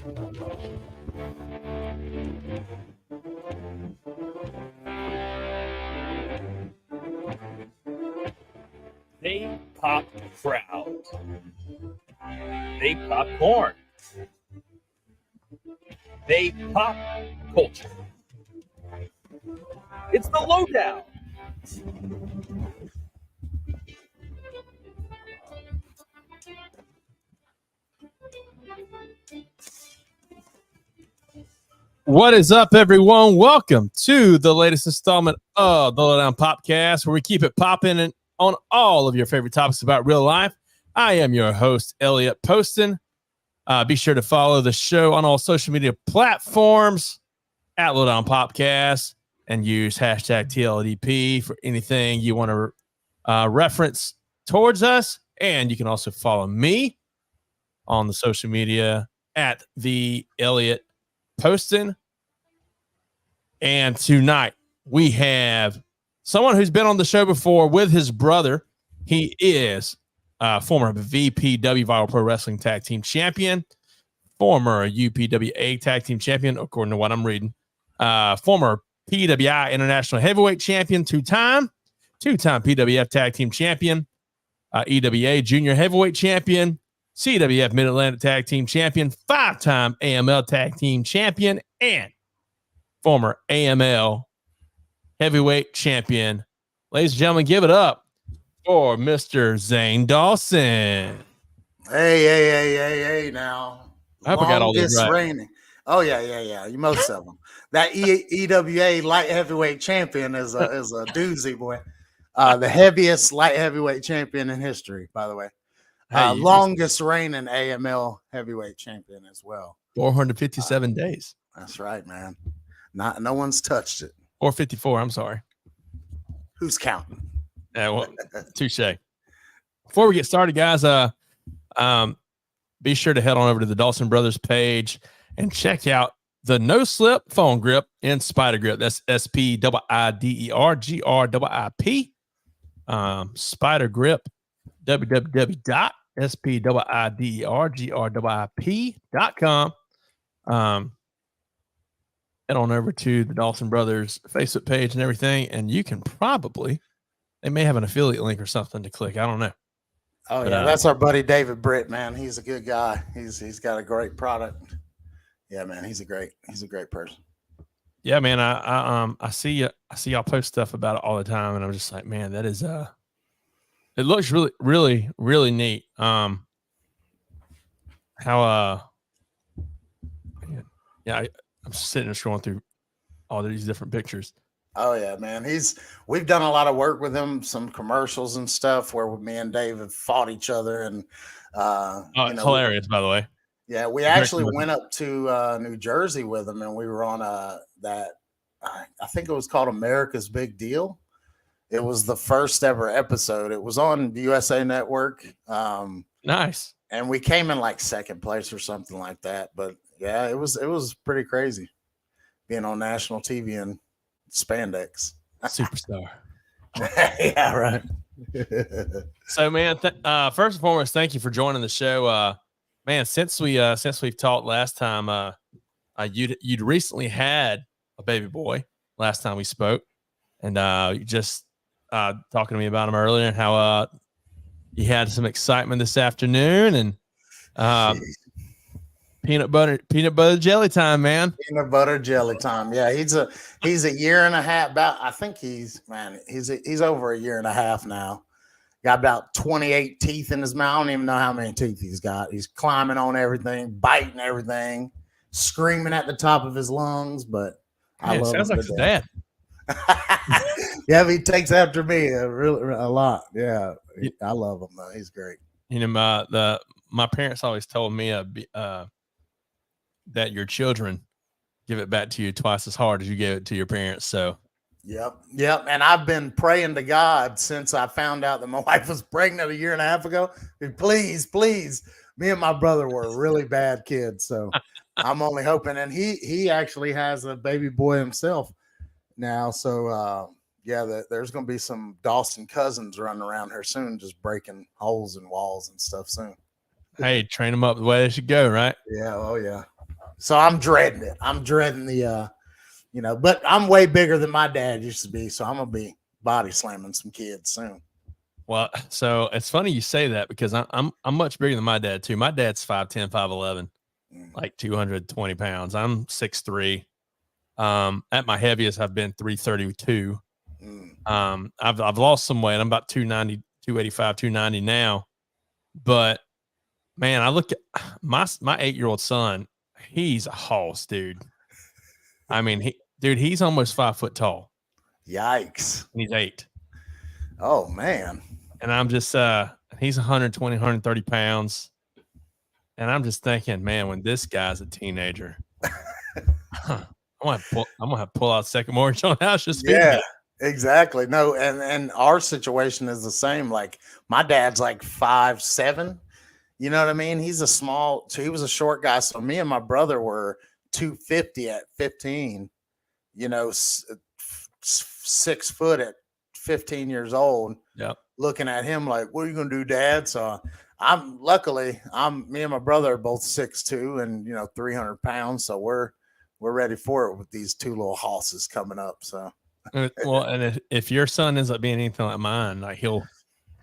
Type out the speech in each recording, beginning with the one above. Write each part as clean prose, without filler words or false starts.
They pop crowd. They pop corn. They pop culture. It's the lowdown. What is up, everyone? Welcome to the latest installment of the Low Down Popcast, where we keep it popping on all of your favorite topics about real life. I am your host, Elliot Poston. Be sure to follow the show on all social media platforms at Low Down Popcast and use hashtag TLDP for anything you want to reference towards us. And you can also follow me on the social media at the Elliot Poston. And tonight we have someone who's been on the show before with his brother. He is former VPW Viral Pro Wrestling Tag Team Champion, former UPWA Tag Team Champion, according to what I'm reading, former PWI International Heavyweight Champion, two-time PWF Tag Team Champion, EWA Junior Heavyweight Champion, CWF Mid-Atlantic Tag Team Champion, five-time AML Tag Team Champion, and former AML Heavyweight Champion. Ladies and gentlemen, give it up for Mr. Zane Dawson. Hey, now. I hope I got all these right. Reigning. Oh, yeah. Most of them. That EWA light heavyweight champion is a doozy, boy. The heaviest light heavyweight champion in history, by the way. Longest reigning AML heavyweight champion as well. 457 days. That's right, man. No one's touched it. 454, I'm sorry. Who's counting? Yeah, well, touche. Before we get started, guys, be sure to head on over to the Dawson Brothers page and check out the No Slip phone grip in Spider Grip. That's SPIDERGRIP. Spider Grip, www.spidergrip.com. Head on over to the Dawson Brothers Facebook page and everything, and you can they may have an affiliate link or something to click. I don't know. Oh, yeah, that's our buddy David Britt, man. He's a good guy. He's got a great product. Yeah, man, he's a great person. Yeah, man. I see y'all post stuff about it all the time, and I'm just like, man, that is it looks really, really, really neat. I'm sitting and scrolling through all these different pictures. Oh yeah, man. We've done a lot of work with him, some commercials and stuff where me and Dave have fought each other, and hilarious, by the way. Yeah, we actually went up to New Jersey with him, and we were on I think it was called America's Big Deal. It was the first ever episode. It was on the USA Network. Nice. And we came in like second place or something like that. But yeah, it was pretty crazy being on national TV in spandex. Superstar. Yeah, right. So, man, first and foremost, thank you for joining the show. Man, since we've talked last time, you'd recently had a baby boy last time we spoke, and you just talking to me about him earlier and how you had some excitement this afternoon, and peanut butter jelly time, man. Peanut butter jelly time. Yeah, he's a year and a half. I think he's over a year and a half now. Got about 28 teeth in his mouth. I don't even know how many teeth he's got. He's climbing on everything, biting everything, screaming at the top of his lungs. But I love him. Sounds like his dad. Yeah, he takes after me a lot. Yeah, I love him though. He's great. You know, my parents always told me that your children give it back to you twice as hard as you gave it to your parents. So. Yep. And I've been praying to God since I found out that my wife was pregnant a year and a half ago. Please, me and my brother were really bad kids. So I'm only hoping. And he actually has a baby boy himself now. So there's going to be some Dawson cousins running around here soon, just breaking holes in walls and stuff soon. Hey, train them up the way they should go, right? Yeah. Oh, yeah. So I'm dreading it. I'm dreading the but I'm way bigger than my dad used to be, so I'm gonna be body slamming some kids soon. Well, so it's funny you say that because I'm much bigger than my dad too. My dad's 5'10", 5'11", like 220 pounds. I'm 6'3". At my heaviest, I've been 332. I've lost some weight. I'm about 290, 285, 290 now. But man, I look at my 8-year-old son. He's a hoss, dude. I mean, he's almost 5 foot tall. Yikes! And he's 8. Oh man! And I'm just he's 120, 130 pounds. And I'm just thinking, man, when this guy's a teenager, I'm gonna have to pull out second mortgage on house just exactly. No, and our situation is the same. Like my dad's like 5'7". You know what I mean? He was a short guy. So me and my brother were 250 at 15. 6 foot at 15 years old. Yeah. Looking at him like, what are you gonna do, Dad? So me and my brother are both 6'2" and 300 pounds. So we're ready for it with these two little hosses coming up. So well, and if your son ends up being anything like mine, like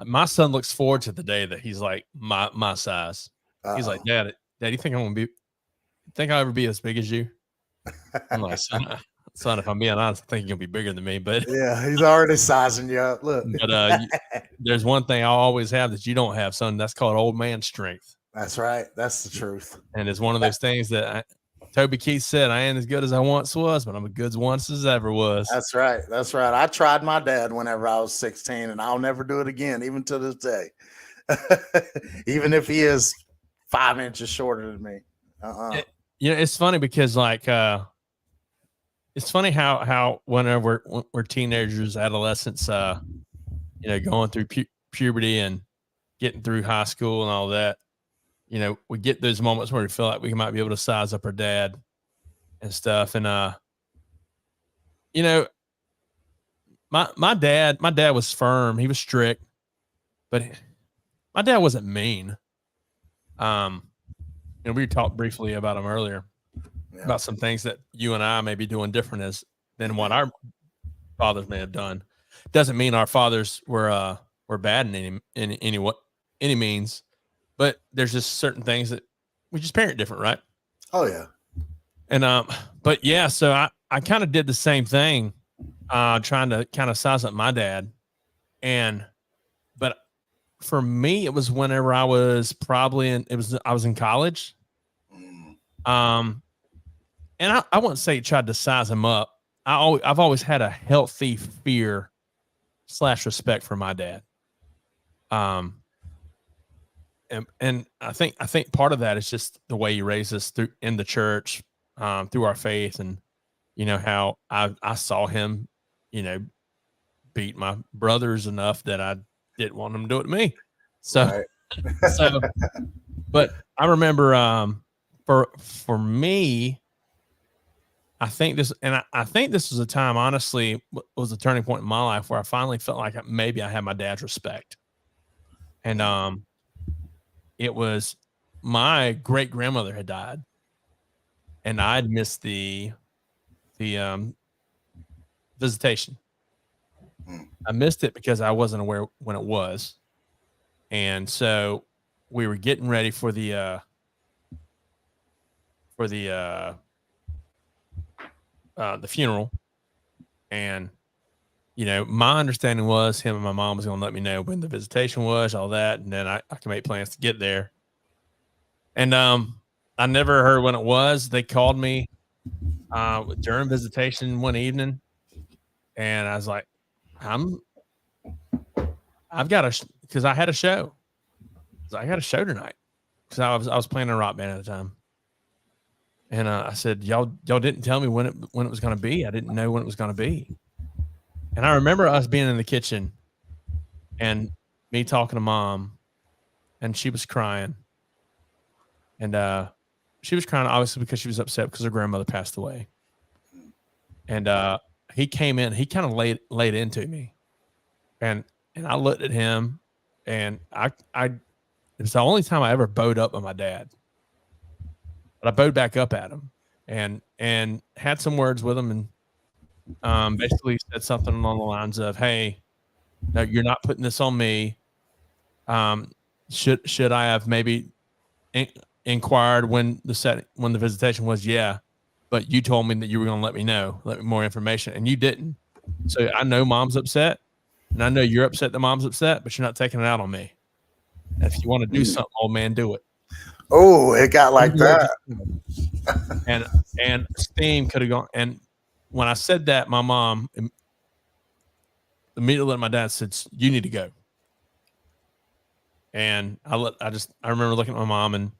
my son looks forward to the day that he's like my size. He's like, Dad, you think I'll ever be as big as you? I'm like, son, if I'm being honest, I think you're gonna be bigger than me. But yeah, he's already sizing you up. Look, but there's one thing I'll always have that you don't have, son. That's called old man strength. That's right. That's the truth. And it's one of those things that Toby Keith said, I ain't as good as I once was, but I'm as good once as ever was. That's right. That's right. I tried my dad whenever I was 16, and I'll never do it again, even to this day. Even if he is 5 inches shorter than me. It's funny because it's funny how whenever we're teenagers, adolescents, going through puberty and getting through high school and all that, we get those moments where we feel like we might be able to size up our dad and stuff. And, my dad was firm. He was strict, but my dad wasn't mean. We talked briefly about him earlier about some things that you and I may be doing different than what our fathers may have done. Doesn't mean our fathers were bad in any means. But there's just certain things that we just parent different, right? Oh yeah. And but yeah, so I kind of did the same thing, trying to kind of size up my dad. But for me, it was whenever I was I was in college. And I wouldn't say tried to size him up. I've always had a healthy fear / respect for my dad. And I think part of that is just the way he raised us in the church, through our faith, and how I saw him, beat my brothers enough that I didn't want him to do it to me. So, right. But I remember for me, I think this was a time, honestly, was a turning point in my life where I finally felt like maybe I had my dad's respect, and it was my great grandmother had died, and I'd missed the visitation. I missed it because I wasn't aware when it was, and so we were getting ready for the funeral, and my understanding was him and my mom was going to let me know when the visitation was, all that, and then I can make plans to get there. And I never heard when it was. They called me during visitation one evening, and I was like, I've got because I had a show. I got a show tonight because I was playing in a rock band at the time. And I said, y'all didn't tell me when it was going to be. I didn't know when it was going to be. And I remember us being in the kitchen and me talking to Mom, and she was crying. And she was crying obviously because she was upset because her grandmother passed away. And he came in, he kind of laid into me. And I looked at him, and it was the only time I ever bowed up with my dad. But I bowed back up at him and had some words with him and basically said something along the lines of, "Hey, no, you're not putting this on me. Should I have maybe inquired when the visitation was? Yeah, but you told me that you were going to let me more information, and you didn't. So I know mom's upset, and I know you're upset that mom's upset, but you're not taking it out on me. And if you want to do something, old man, do it." Oh, it got like that. And steam could have gone. And when I said that, my mom immediately let my dad said, "You need to go." And I remember looking at my mom and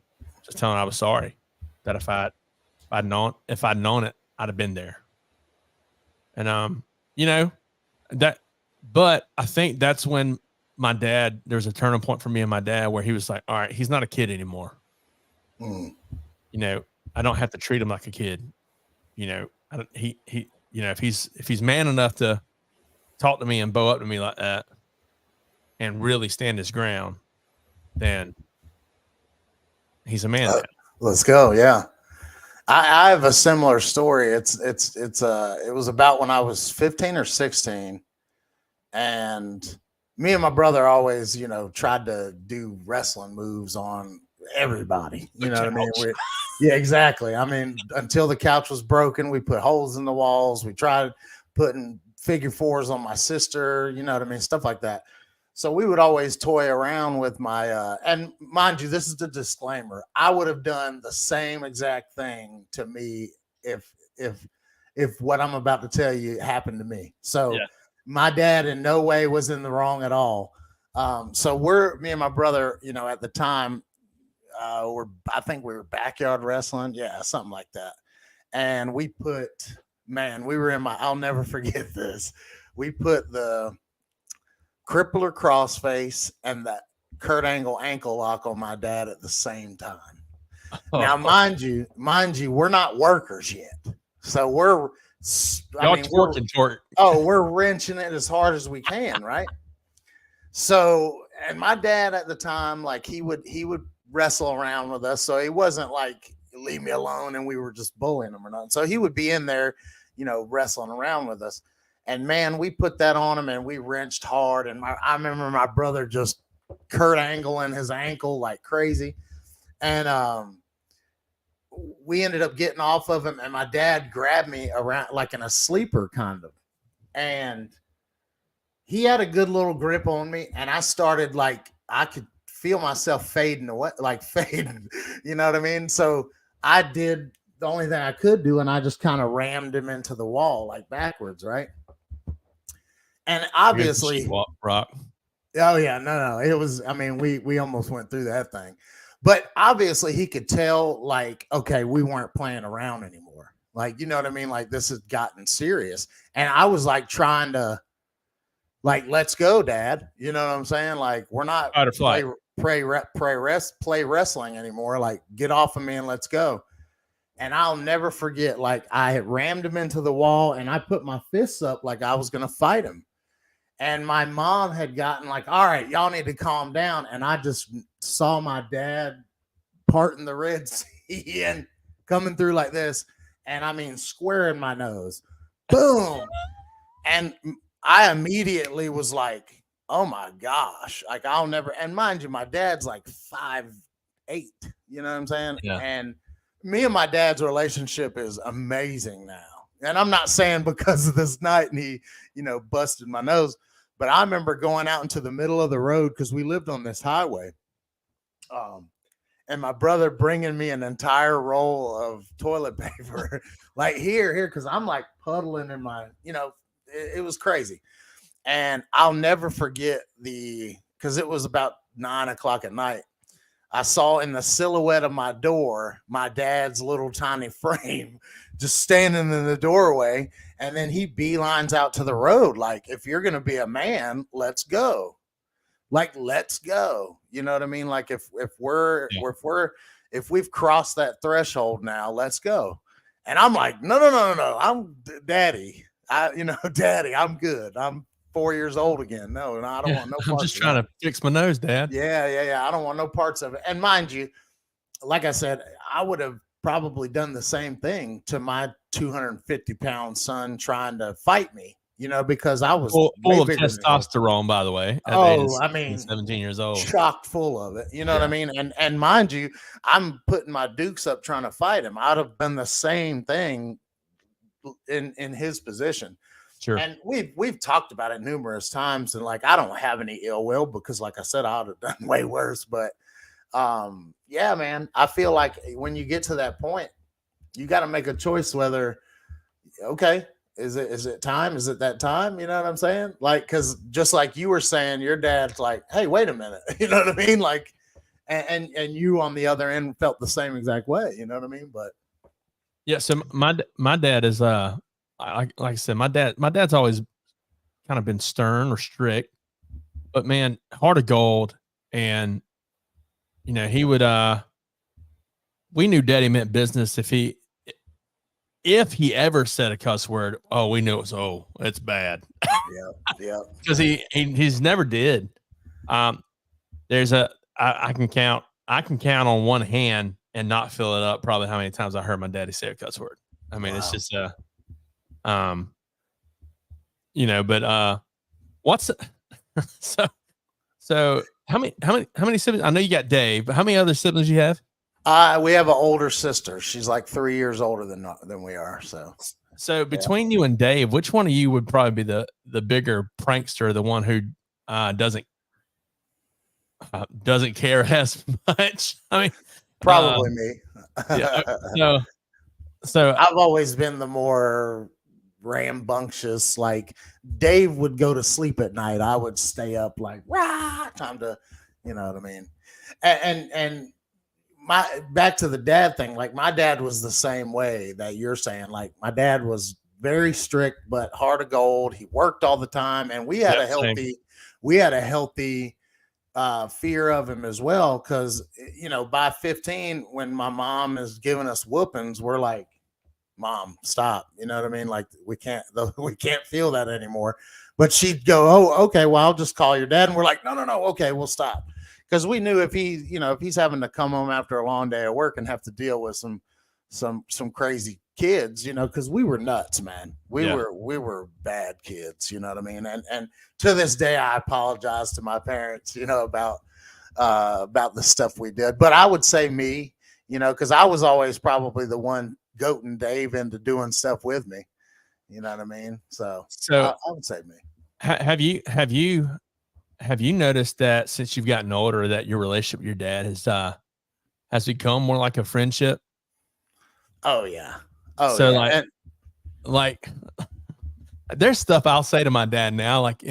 just telling her I was sorry, that if I'd known it, I'd have been there. And but I think that's when there was a turning point for me and my dad where he was like, all right, he's not a kid anymore. I don't have to treat him like a kid. If he's man enough to talk to me and bow up to me like that and really stand his ground, then he's a man. Let's go. Yeah. I have a similar story. It was about when I was 15 or 16, and me and my brother always, tried to do wrestling moves on everybody. You know what I mean? Yeah, exactly. I mean, until the couch was broken, we put holes in the walls. We tried putting figure fours on my sister, you know what I mean? Stuff like that. So we would always toy around with my, and mind you, this is the disclaimer. I would have done the same exact thing to me if what I'm about to tell you happened to me. So my dad in no way was in the wrong at all. So me and my brother, at the time, I think we were backyard wrestling. Yeah, something like that. And we were I'll never forget this. We put the crippler crossface and that Kurt Angle ankle lock on my dad at the same time. Now, mind you, we're not workers yet. So we're wrenching it as hard as we can, right? So, and my dad at the time, like he would wrestle around with us. So he wasn't like, leave me alone, and we were just bullying him or nothing. So he would be in there, wrestling around with us. And man, we put that on him and we wrenched hard. And I remember my brother just Kurt Angling his ankle like crazy. And we ended up getting off of him, and my dad grabbed me around like in a sleeper kind of. And he had a good little grip on me, and I started like, I could feel myself fading away, like fading, you know what I mean? So I did the only thing I could do, and I just kind of rammed him into the wall, like backwards, right? And obviously, rock. Oh yeah, no. It was. I mean, we almost went through that thing, but obviously he could tell, like, okay, we weren't playing around anymore. Like, you know what I mean? Like, this has gotten serious, and I was like trying to, like, let's go, Dad. You know what I'm saying? Like, we're not play wrestling anymore. Like, get off of me and let's go. And I'll never forget, like, I had rammed him into the wall, and I put my fists up like I was gonna fight him. And my mom had gotten like, all right, y'all need to calm down. And I just saw my dad parting the Red Sea and coming through like this. And I mean, square in my nose. Boom. And I immediately was like, oh my gosh. Like, I'll never. And mind you, my dad's like 5'8". You know what I'm saying? Yeah. And me and my dad's relationship is amazing now. And I'm not saying because of this night and he, busted my nose. But I remember going out into the middle of the road because we lived on this highway. And my brother bringing me an entire roll of toilet paper, like here, because I'm like puddling in my, it was crazy. And I'll never forget because it was about 9:00 at night. I saw in the silhouette of my door, my dad's little tiny frame just standing in the doorway. And then he beelines out to the road. Like, if you're going to be a man, let's go. Like, let's go. You know what I mean? Like, if we've crossed that threshold now, let's go. And I'm like, no. I'm Daddy. Daddy, I'm good. I'm 4 years old again. No, I don't want no parts. I'm just trying to fix my nose, Dad. Yeah. I don't want no parts of it. And mind you, like I said, I would have probably done the same thing to my 250-pound son trying to fight me, because I was full of bigger than him. testosterone, by the way, at the age of I mean, 17 years old. Chocked full of it. You know what I mean? And mind you, I'm putting my dukes up trying to fight him. I'd have done the same thing in his position. Sure. And we've talked about it numerous times, and like I don't have any ill will because, like I said, I would have done way worse. But yeah, man, I feel like when you get to that point, you got to make a choice whether, okay, is it time? Is it that time? You know what I'm saying? Like, because just like you were saying, your dad's like, hey, wait a minute. You know what I mean? Like, and you on the other end felt the same exact way. You know what I mean? But yeah, so my dad is like I said, my dad's always kind of been stern or strict, but man, heart of gold. And he would we knew daddy meant business. If he ever said a cuss word, we knew it was it's bad. Yeah. Because he's never did. There's I can count on one hand and not fill it up probably how many times I heard my daddy say a cuss word. I mean, It's just but what's so how many siblings? I know you got Dave, but how many other siblings you have? We have an older sister. She's like 3 years older than we are. So between you and Dave, which one of you would probably be the bigger prankster, the one who doesn't care as much? I mean, probably me. Yeah. So I've always been the more rambunctious. Like Dave would go to sleep at night, I would stay up like time to, you know what I mean. And my back to the dad thing. Like my dad was the same way that you're saying. Like my dad was very strict, but heart of gold. He worked all the time, and we had a healthy fear of him as well. Because by 15, when my mom is giving us whoopings, we're like, Mom, stop. You know what I mean? Like we can't feel that anymore. But she'd go, oh, okay, well, I'll just call your dad. And we're like, no, okay, we'll stop. Because we knew if he's having to come home after a long day of work and have to deal with some crazy kids, because we were nuts, man. We were bad kids, you know what I mean? And to this day, I apologize to my parents, about the stuff we did. But I would say me, because I was always probably the one goating Dave into doing stuff with me. You know what I mean? So I would say me. Have you noticed that since you've gotten older that your relationship with your dad has become more like a friendship? Oh yeah. Like there's stuff I'll say to my dad now, like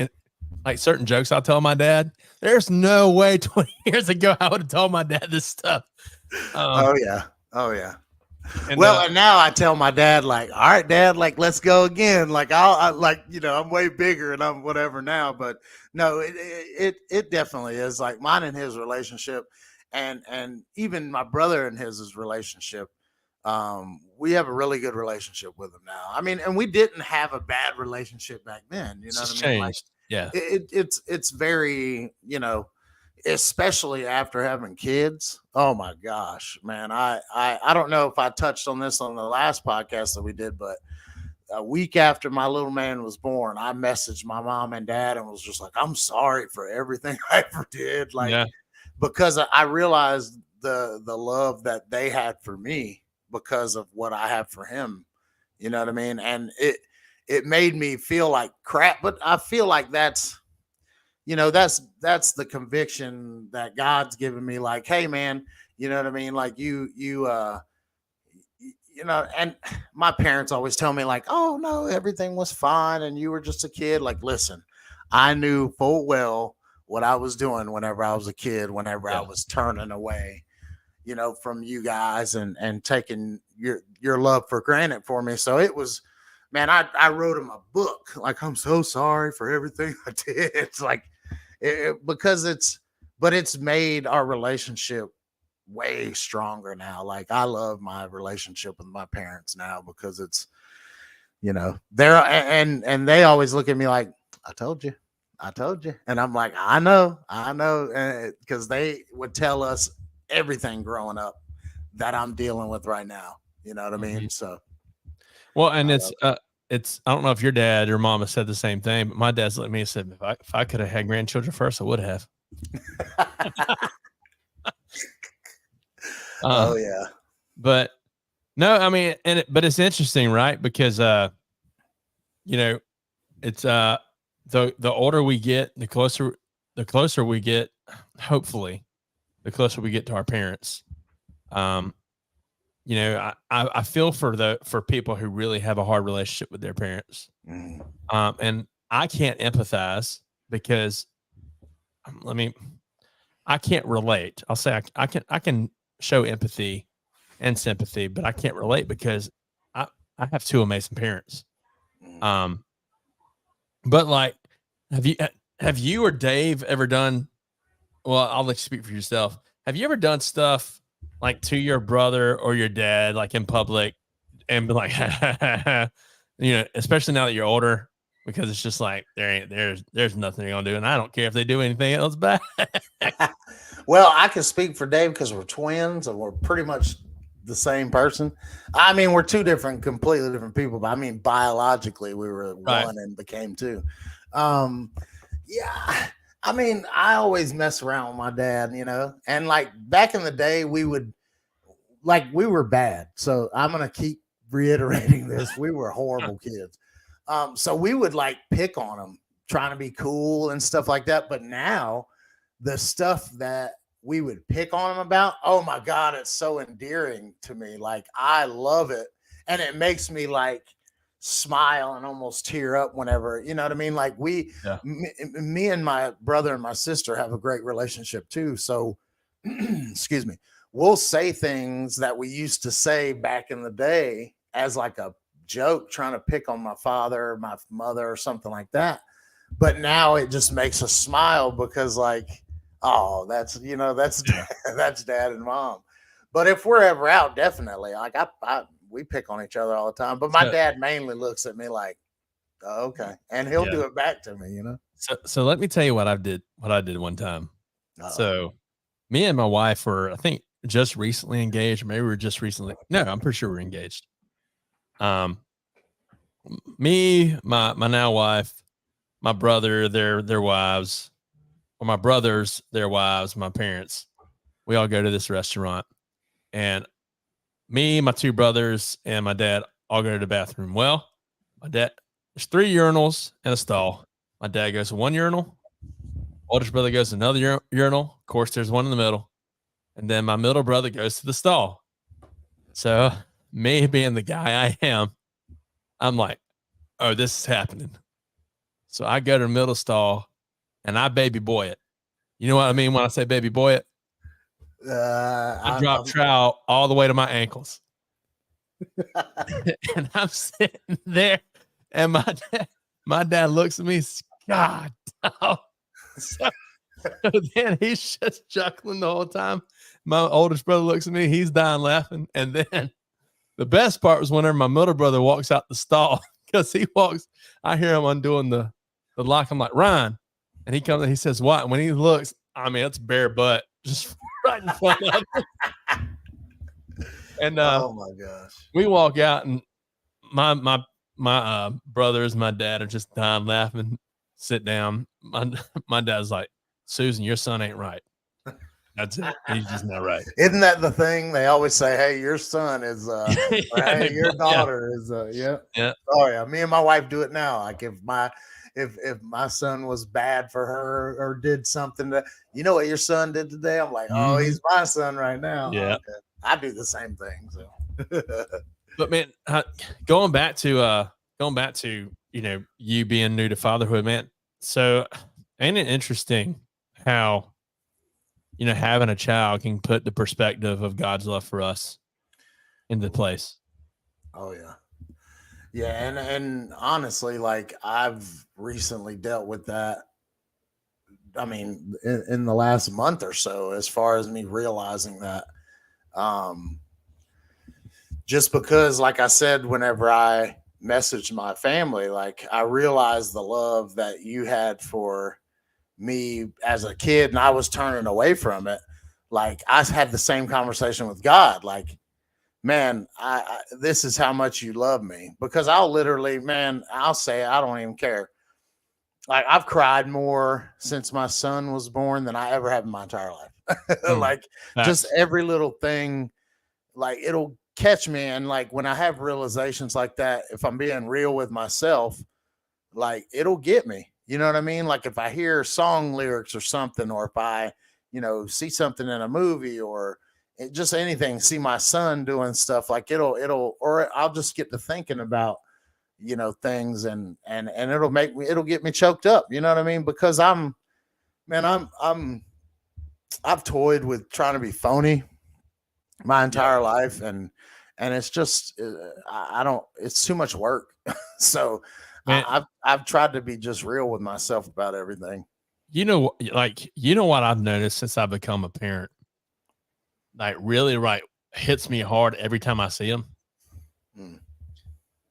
certain jokes I'll tell my dad. There's no way 20 years ago I would have told my dad this stuff. Oh yeah. And now I tell my dad, like, all right, Dad, like, let's go again. Like, I'm way bigger and I'm whatever now, but no, it definitely is like mine and his relationship, and even my brother and his relationship. We have a really good relationship with him now. I mean, and we didn't have a bad relationship back then. You know what I mean? Like, yeah, it's very, especially after having kids. Oh my gosh, man. I don't know if I touched on this on the last podcast that we did, but a week after my little man was born, I messaged my mom and dad and was just like, I'm sorry for everything I ever did. Like, because I realized the love that they had for me because of what I have for him. You know what I mean? And it made me feel like crap, but I feel like that's the conviction that God's given me. Like, hey man, you know what I mean? Like and my parents always tell me like, oh no, everything was fine. And you were just a kid. Like, listen, I knew full well what I was doing whenever I was a kid, whenever I was turning away, from you guys and taking your love for granted for me. So it was, man, I wrote him a book. Like, I'm so sorry for everything I did. It's like, it's made our relationship way stronger now. Like, I love my relationship with my parents now because it's, they're, and they always look at me like, I told you. And I'm like, I know. Because they would tell us everything growing up that I'm dealing with right now. You know what I mean? Mm-hmm. So, well, and it's I don't know if your dad or mom has said the same thing, but my dad's looked at me and said, if I could have had grandchildren first, I would have. Oh yeah. But no, I mean, but it's interesting, right? Because, it's, the older we get, the closer we get, hopefully the closer we get to our parents. I feel for people who really have a hard relationship with their parents. Mm. And I can't empathize because I can't relate. I'll say I can show empathy and sympathy, but I can't relate because I have two amazing parents. Mm. But like, have you or Dave ever done? Well, I'll let you speak for yourself. Have you ever done stuff like to your brother or your dad, like in public, and be like, especially now that you're older, because it's just like there's nothing you're gonna do, and I don't care if they do anything else bad. Well, I can speak for Dave because we're twins and we're pretty much the same person. I mean, we're two completely different people, but I mean, biologically, we were Right. one and became two. Yeah. I mean, I always mess around with my dad, and like back in the day, we were bad. So I'm going to keep reiterating this. We were horrible kids. So we would like pick on them, trying to be cool and stuff like that. But now the stuff that we would pick on them about, oh my God, it's so endearing to me. Like, I love it. And it makes me like smile and almost tear up whenever, you know what I mean? Like me and my brother and my sister have a great relationship too. So, excuse me, we'll say things that we used to say back in the day as like a joke, trying to pick on my father or my mother or something like that. But now it just makes us smile because like, oh, that's that's dad and mom. But if we're ever out, definitely like we pick on each other all the time. But my dad mainly looks at me like, oh, okay, and he'll do it back to me. So let me tell you what I did one time. So me and my wife were, I think, just recently engaged. Maybe we were just recently. No, I'm pretty sure we're engaged. Me, my now wife, my brother, their wives, or my brothers, their wives, my parents. We all go to this restaurant, and me, my two brothers, and my dad all go to the bathroom. Well, there's 3 urinals and a stall. My dad goes to one urinal. Oldest brother goes to another urinal. Of course, there's one in the middle. And then my middle brother goes to the stall. So me being the guy I am, I'm like, oh, this is happening. So I go to the middle stall and I baby boy it. You know what I mean when I say baby boy it? I drop trowel all the way to my ankles. And I'm sitting there and my dad looks at me, God. So then he's just chuckling the whole time. My oldest brother looks at me, he's dying laughing. And then the best part was whenever my middle brother walks out the stall, because I hear him undoing the lock. I'm like, Ryan. And he comes and he says, what? And when he looks, I mean, it's bare butt just right in front of him. And oh my gosh. We walk out and my brothers, my dad are just dying laughing, sit down. My dad's like, Susan, your son ain't right. That's it. He's just not right. Isn't that the thing? They always say, hey, your son is, hey, your daughter is, yeah. Oh yeah. Me and my wife do it now. Like if my son was bad for her or did something that, you know what your son did today? I'm like, oh, he's my son right now. Yeah. Okay. I do the same thing. So, but man, going back to, you being new to fatherhood, man. So ain't it interesting how, having a child can put the perspective of God's love for us into place. Oh yeah. Yeah. And honestly, like I've recently dealt with that. I mean, in the last month or so, as far as me realizing that, just because, like I said, whenever I messaged my family, like I realized the love that you had for me as a kid and I was turning away from it. like I had the same conversation with God. Like, man, this is how much you love me, because I'll literally, man, I'll say I don't even care. Like I've cried more since my son was born than I ever have in my entire life. Like just Facts. every little thing, like it'll catch me. And like when I have realizations like that, if I'm being real with myself, like it'll get me. You know what I mean? Like if I hear song lyrics or something, or if I, see something in a movie, or just anything, see my son doing stuff, like or I'll just get to thinking about, things, and it'll get me choked up. You know what I mean? Because man, I've toyed with trying to be phony my entire life, and it's just I don't. It's too much work. So Man, I've tried to be just real with myself about everything. What I've noticed since I've become a parent, like really hits me hard every time I see them. Mm.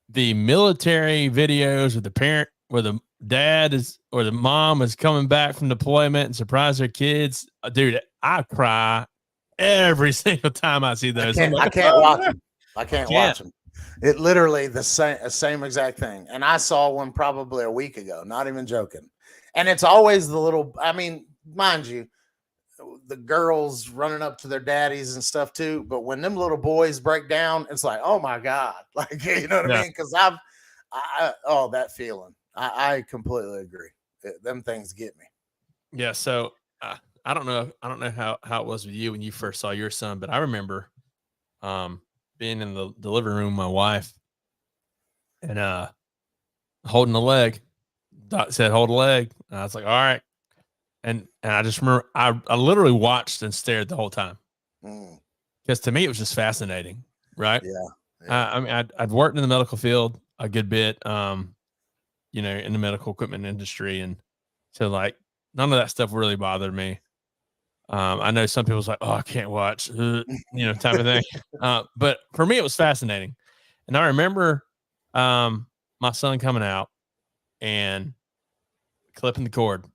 The military videos of the parent where the dad is or the mom is coming back from deployment and surprise their kids. Dude, I cry every single time I see those. I can't watch them. I can't watch them. It literally the same exact thing. And I saw one probably a week ago, not even joking. And it's always the little, I mean, mind you, the girls running up to their daddies and stuff too. But when them little boys break down, it's like, oh my God. Like, you know what I mean? Because that feeling. I completely agree. Them things get me. Yeah. So I don't know how it was with you when you first saw your son, but I remember being in the living room with my wife and holding the leg. Doc said, hold a leg. And I was like, all right. And I just remember I literally watched and stared the whole time. Because to me, it was just fascinating. Right. Yeah. I mean, I'd worked in the medical field a good bit, in the medical equipment industry. And so like none of that stuff really bothered me. I know some people's like, oh, I can't watch, type of thing. But for me, it was fascinating. And I remember my son coming out and clipping the cord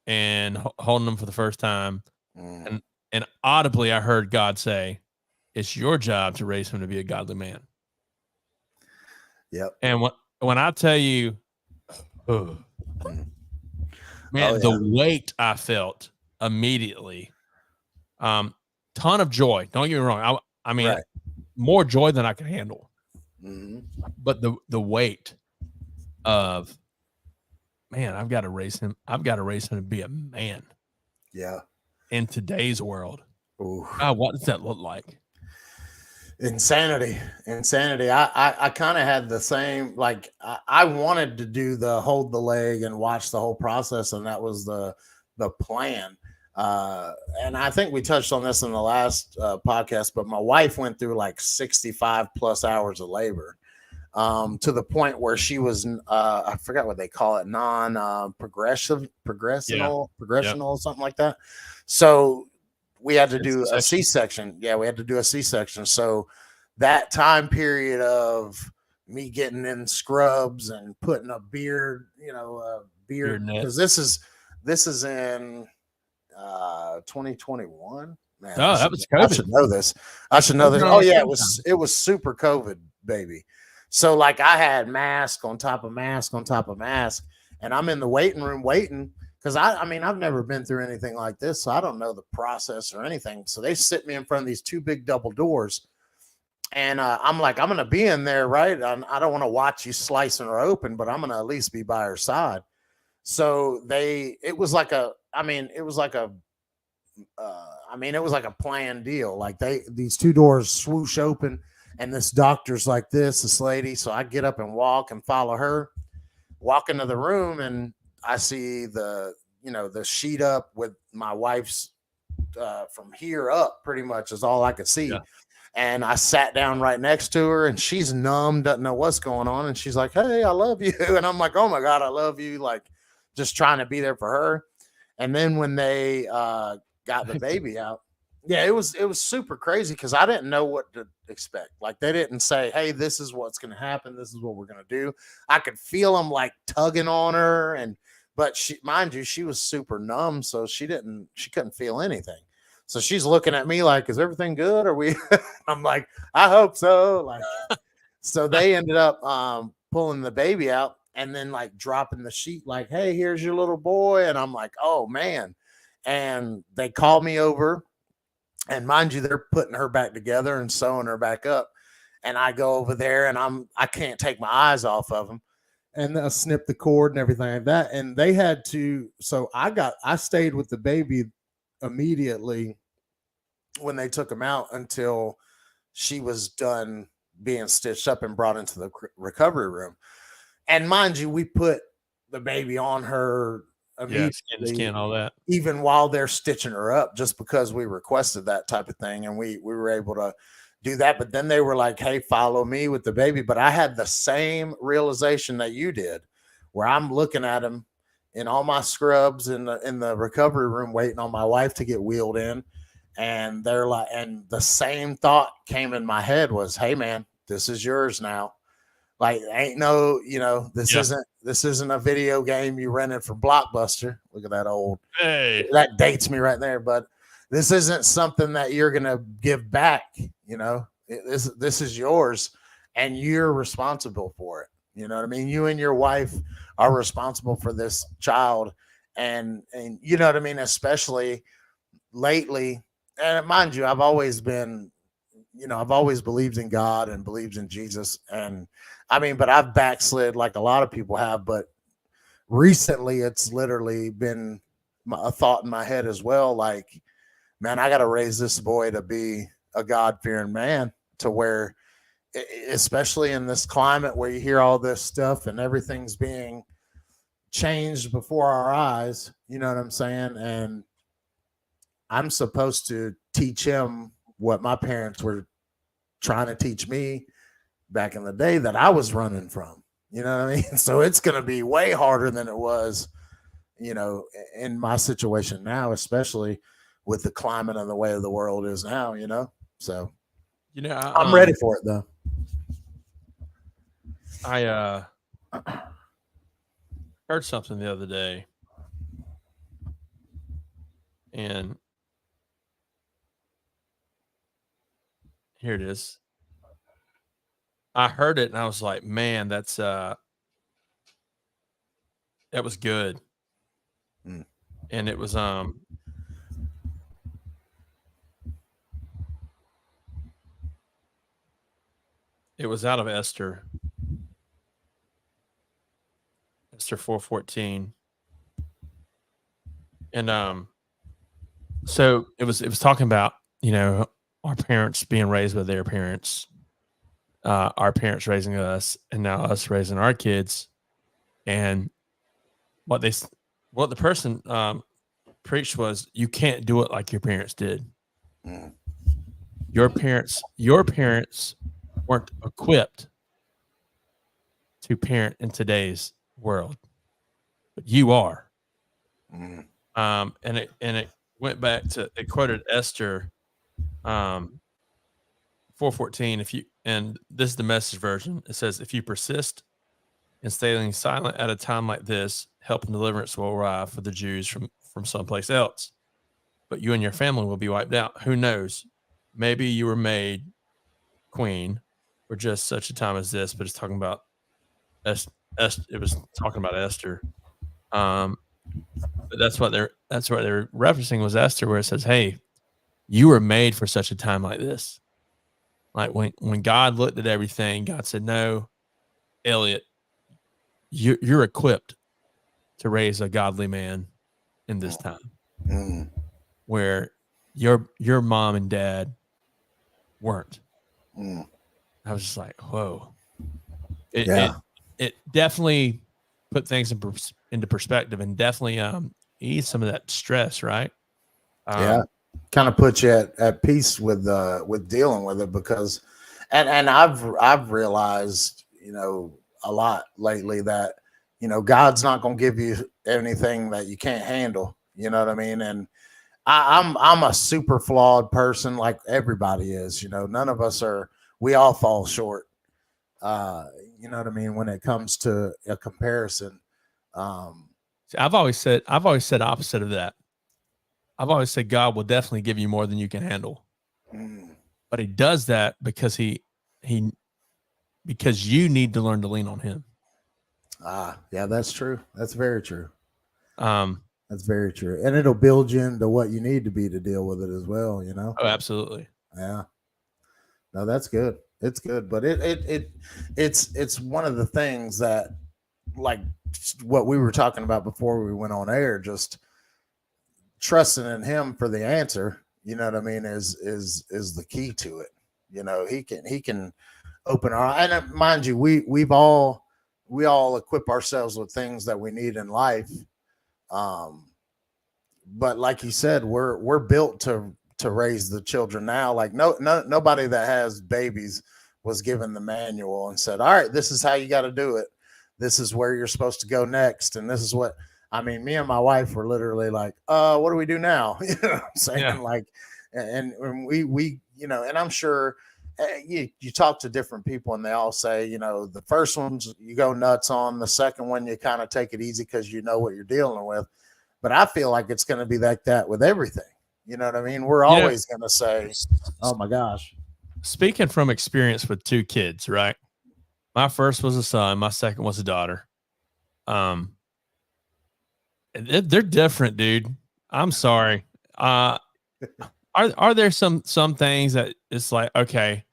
and holding them for the first time. And audibly, I heard God say, it's your job to raise him to be a godly man. Yep. And when I tell you, man, the weight I felt immediately, ton of joy. Don't get me wrong. I mean, right. More joy than I could handle. But the weight of, man, I've got to raise him. I've got to raise him to be a man. Yeah. In today's world. Ooh. God, what does that look like? Insanity. I kind of had the same, like I wanted to do the hold the leg and watch the whole process, and that was the plan. And I think we touched on this in the last podcast, but my wife went through like 65 plus hours of labor, to the point where she was, I forgot what they call it, progressional, something like that. So we had to do a C-section. Yeah, we had to do a C-section. So that time period of me getting in scrubs and putting a beard, because this is in 2021. Man, that was COVID. I should know this. Oh yeah, it was super COVID, baby. So like I had mask on top of mask on top of mask, and I'm in the waiting room waiting. Because I've never been through anything like this, so I don't know the process or anything. So they sit me in front of these two big double doors, and I'm like, I'm gonna be in there, right? I don't want to watch you slicing her open, but I'm gonna at least be by her side. So it was like a planned deal. Like these two doors swoosh open, and this doctor's like this lady. So I get up and walk and follow her, walk into the room, and I see the sheet up with my wife's from here up pretty much is all I could see. Yeah. And I sat down right next to her, and she's numb, doesn't know what's going on. And she's like, hey, I love you. And I'm like, oh my God, I love you. Like just trying to be there for her. And then when they got the baby out, yeah, it was super crazy because I didn't know what to expect. Like they didn't say, hey, this is what's going to happen. This is what we're going to do. I could feel them like tugging on her, but she, mind you, she was super numb. So she couldn't feel anything. So she's looking at me like, is everything good? Are we? I'm like, I hope so. Like, so they ended up pulling the baby out and then like dropping the sheet, like, hey, here's your little boy. And I'm like, oh man. And they called me over. And mind you, they're putting her back together and sewing her back up. And I go over there and I can't take my eyes off of them. And I snip the cord and everything like that. And they had to, so I stayed with the baby immediately when they took him out until she was done being stitched up and brought into the recovery room. And mind you, we put the baby on her immediately, skin, all that, even while they're stitching her up, just because we requested that type of thing, and we were able to do that. But then they were like, hey, follow me with the baby. But I had the same realization that you did, where I'm looking at him in all my scrubs in the recovery room, waiting on my wife to get wheeled in. And they're like, and the same thought came in my head was, hey man, this is yours now. Like, ain't no, this isn't a video game you rented from Blockbuster. Look at that old, that dates me right there. But this isn't something that you're gonna give back. This is yours, and you're responsible for it. You know what I mean? You and your wife are responsible for this child, and you know what I mean. Especially lately, and mind you, I've always believed in God and believed in Jesus, and I mean, but I've backslid like a lot of people have. But recently, it's literally been a thought in my head as well. Like, man, I got to raise this boy to be a God-fearing man, to where, especially in this climate where you hear all this stuff and everything's being changed before our eyes, you know what I'm saying? And I'm supposed to teach him what my parents were trying to teach me back in the day that I was running from, you know what I mean? So it's going to be way harder than it was, in my situation now, especially with the climate and the way the world is now, so I'm ready for it though. I heard something the other day, and here it is. I heard it and I was like, man, that was good. And it was out of Esther 4:14. And so it was talking about, our parents being raised by their parents, our parents raising us, and now us raising our kids. And what the person preached was, you can't do it like your parents did. Your parents weren't equipped to parent in today's world, but you are. And it went back to, it quoted Esther 4:14. And this is the Message version. It says, if you persist in staying silent at a time like this, help and deliverance will arrive for the Jews from someplace else, but you and your family will be wiped out. Who knows? Maybe you were made queen for just such a time as this. But it's talking about it was talking about Esther. But that's what they're referencing, was Esther, where it says, hey, you were made for such a time like this. Like when God looked at everything, God said, no, Elliot, you're equipped to raise a godly man in this time, where your mom and dad weren't. I was just like, whoa. It definitely put things into perspective, and definitely ease some of that stress, right? Kind of put you at peace with dealing with it, because and I've realized, a lot lately that, God's not going to give you anything that you can't handle. You know what I mean? And I'm a super flawed person, like everybody is. None of us are. We all fall short. You know what I mean, when it comes to a comparison. I've always said opposite of that. I've always said God will definitely give you more than you can handle. But he does that because because you need to learn to lean on him. Yeah, that's true. That's very true. Um, That's very true. And it'll build you into what you need to be to deal with it as well, you know? oh, absolutely. Yeah. No, that's good. It's good. But it's one of the things that, like what we were talking about before we went on air, just trusting in him for the answer, you know what I mean, is the key to it. You know, he can open our, and mind you, we all equip ourselves with things that we need in life. But like you said, we're built to raise the children now. Like nobody that has babies was given the manual and said, all right, this is how you got to do it. This is where you're supposed to go next. And this is what, I mean, me and my wife were literally like, what do we do now? You know what I'm saying? Yeah. Like, and we, you know, and I'm sure you talk to different people and they all say, you know, the first ones you go nuts on, the second one you kind of take it easy because you know what you're dealing with. But I feel like it's going to be like that with everything. You know what I mean? We're always going to say, oh my gosh. Speaking from experience with two kids, right? My first was a son. My second was a daughter. They're different, dude. I'm sorry. Are there some things that it's like, okay,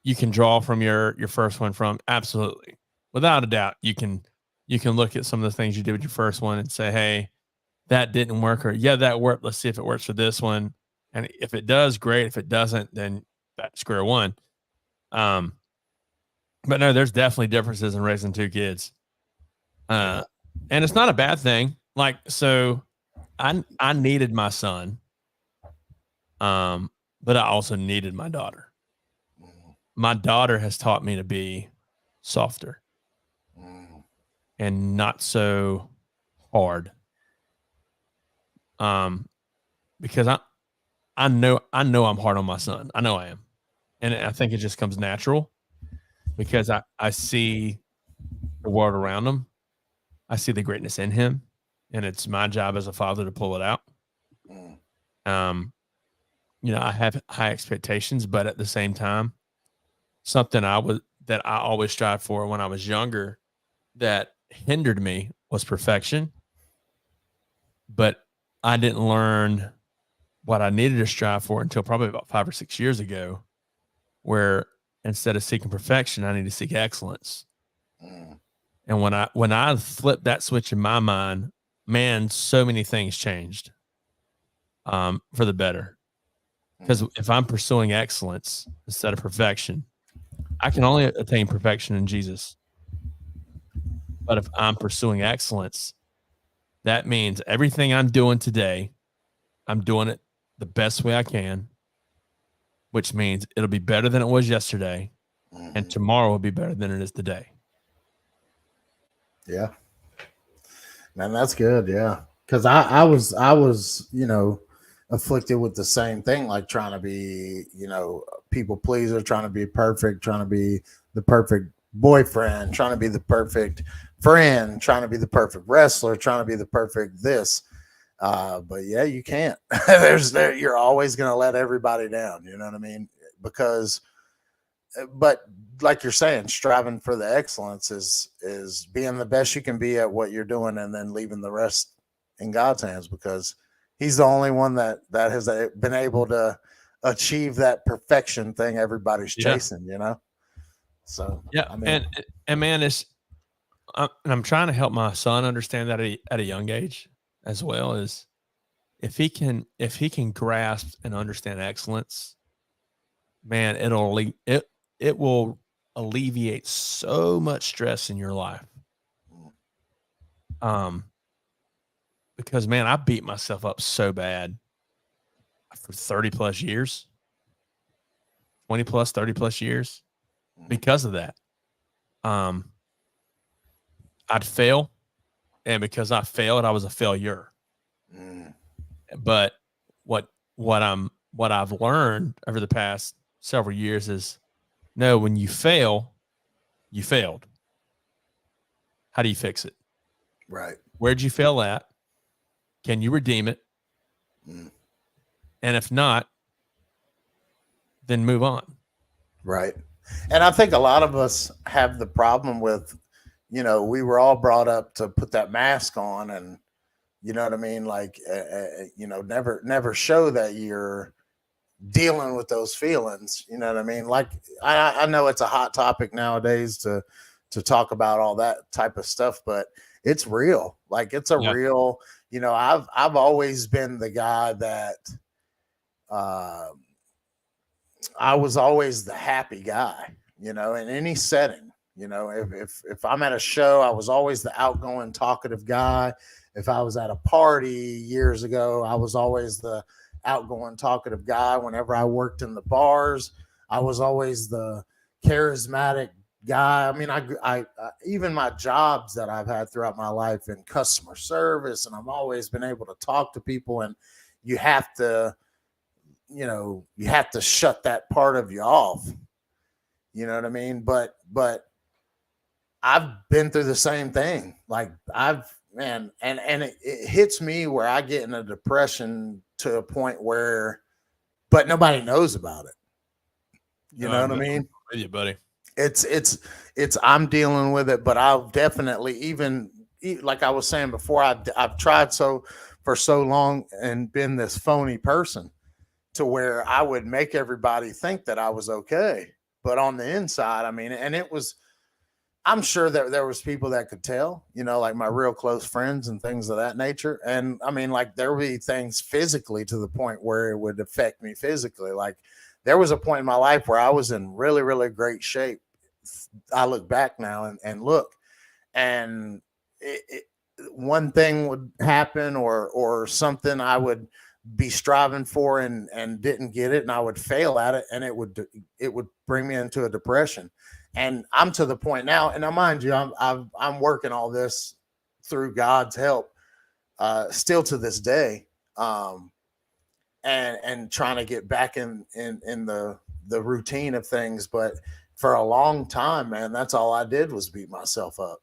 you can draw from your first one from? Absolutely. Without a doubt, you can look at some of the things you did with your first one and say, hey, that didn't work, or yeah, that worked. Let's see if it works for this one. And if it does, great. If it doesn't, then back to square one. But no, there's definitely differences in raising two kids. And it's not a bad thing. Like, so I needed my son. But I also needed my daughter. My daughter has taught me to be softer and not so hard. Because I know I'm hard on my son. I know I am. And I think it just comes natural because I see the world around him. I see the greatness in him, and it's my job as a father to pull it out. You know, I have high expectations, but at the same time, something that I always strived for when I was younger that hindered me was perfection. But I didn't learn what I needed to strive for until probably about 5 or 6 years ago, where instead of seeking perfection, I need to seek excellence. And when I flipped that switch in my mind, man, so many things changed for the better. Because if I'm pursuing excellence instead of perfection, I can only attain perfection in Jesus. But if I'm pursuing excellence, that means everything I'm doing today, I'm doing it the best way I can, which means it'll be better than it was yesterday, and tomorrow will be better than it is today. Yeah, man, that's good. Yeah, because I was, you know, afflicted with the same thing, like trying to be, you know, people pleaser, trying to be perfect, trying to be the perfect boyfriend, trying to be the perfect friend, trying to be the perfect wrestler, trying to be the perfect this. But yeah, you can't. You're always going to let everybody down. You know what I mean? But like you're saying, striving for the excellence is being the best you can be at what you're doing, and then leaving the rest in God's hands, because He's the only one that has been able to achieve that perfection thing everybody's chasing. You know? So yeah, I mean, and man, I'm trying to help my son understand that at a young age as well. Is if he can grasp and understand excellence, man, it will alleviate so much stress in your life. Because man, I beat myself up so bad for 30 plus years, 20 plus, 30 plus years because of that. I'd fail, and because I failed, I was a failure. But what I've learned over the past several years is, no, when you fail, you failed. How do you fix it? right. Where'd you fail at? Can you redeem it? Mm. And if not, then move on. Right. And I think a lot of us have the problem with, we were all brought up to put that mask on, and you know what I mean? Like, never show that you're dealing with those feelings. You know what I mean? Like, I know it's a hot topic nowadays to talk about all that type of stuff, but it's real. Like, it's a real, I've always been the guy that, I was always the happy guy, in any setting. If I'm at a show, I was always the outgoing, talkative guy. If I was at a party years ago, I was always the outgoing, talkative guy. Whenever I worked in the bars, I was always the charismatic guy. I mean, I even my jobs that I've had throughout my life in customer service, and I've always been able to talk to people. And you have to, you have to shut that part of you off. You know what I mean? But I've been through the same thing. Like, and it hits me where I get in a depression to a point where, but nobody knows about it. You know what I mean? With you, buddy. It's I'm dealing with it, but I'll definitely, even like I was saying before, I've tried for so long and been this phony person to where I would make everybody think that I was okay. But on the inside, I mean, and I'm sure that there was people that could tell, like my real close friends and things of that nature. And I mean, like, there would be things physically to the point where it would affect me physically. Like, there was a point in my life where I was in really, really great shape. I look back now and look, and one thing would happen or something I would be striving for and didn't get it, and I would fail at it, and it would bring me into a depression. And I'm to the point now, and now, mind you, I'm working all this through God's help, still to this day, and trying to get back in the routine of things. But for a long time, man, that's all I did was beat myself up,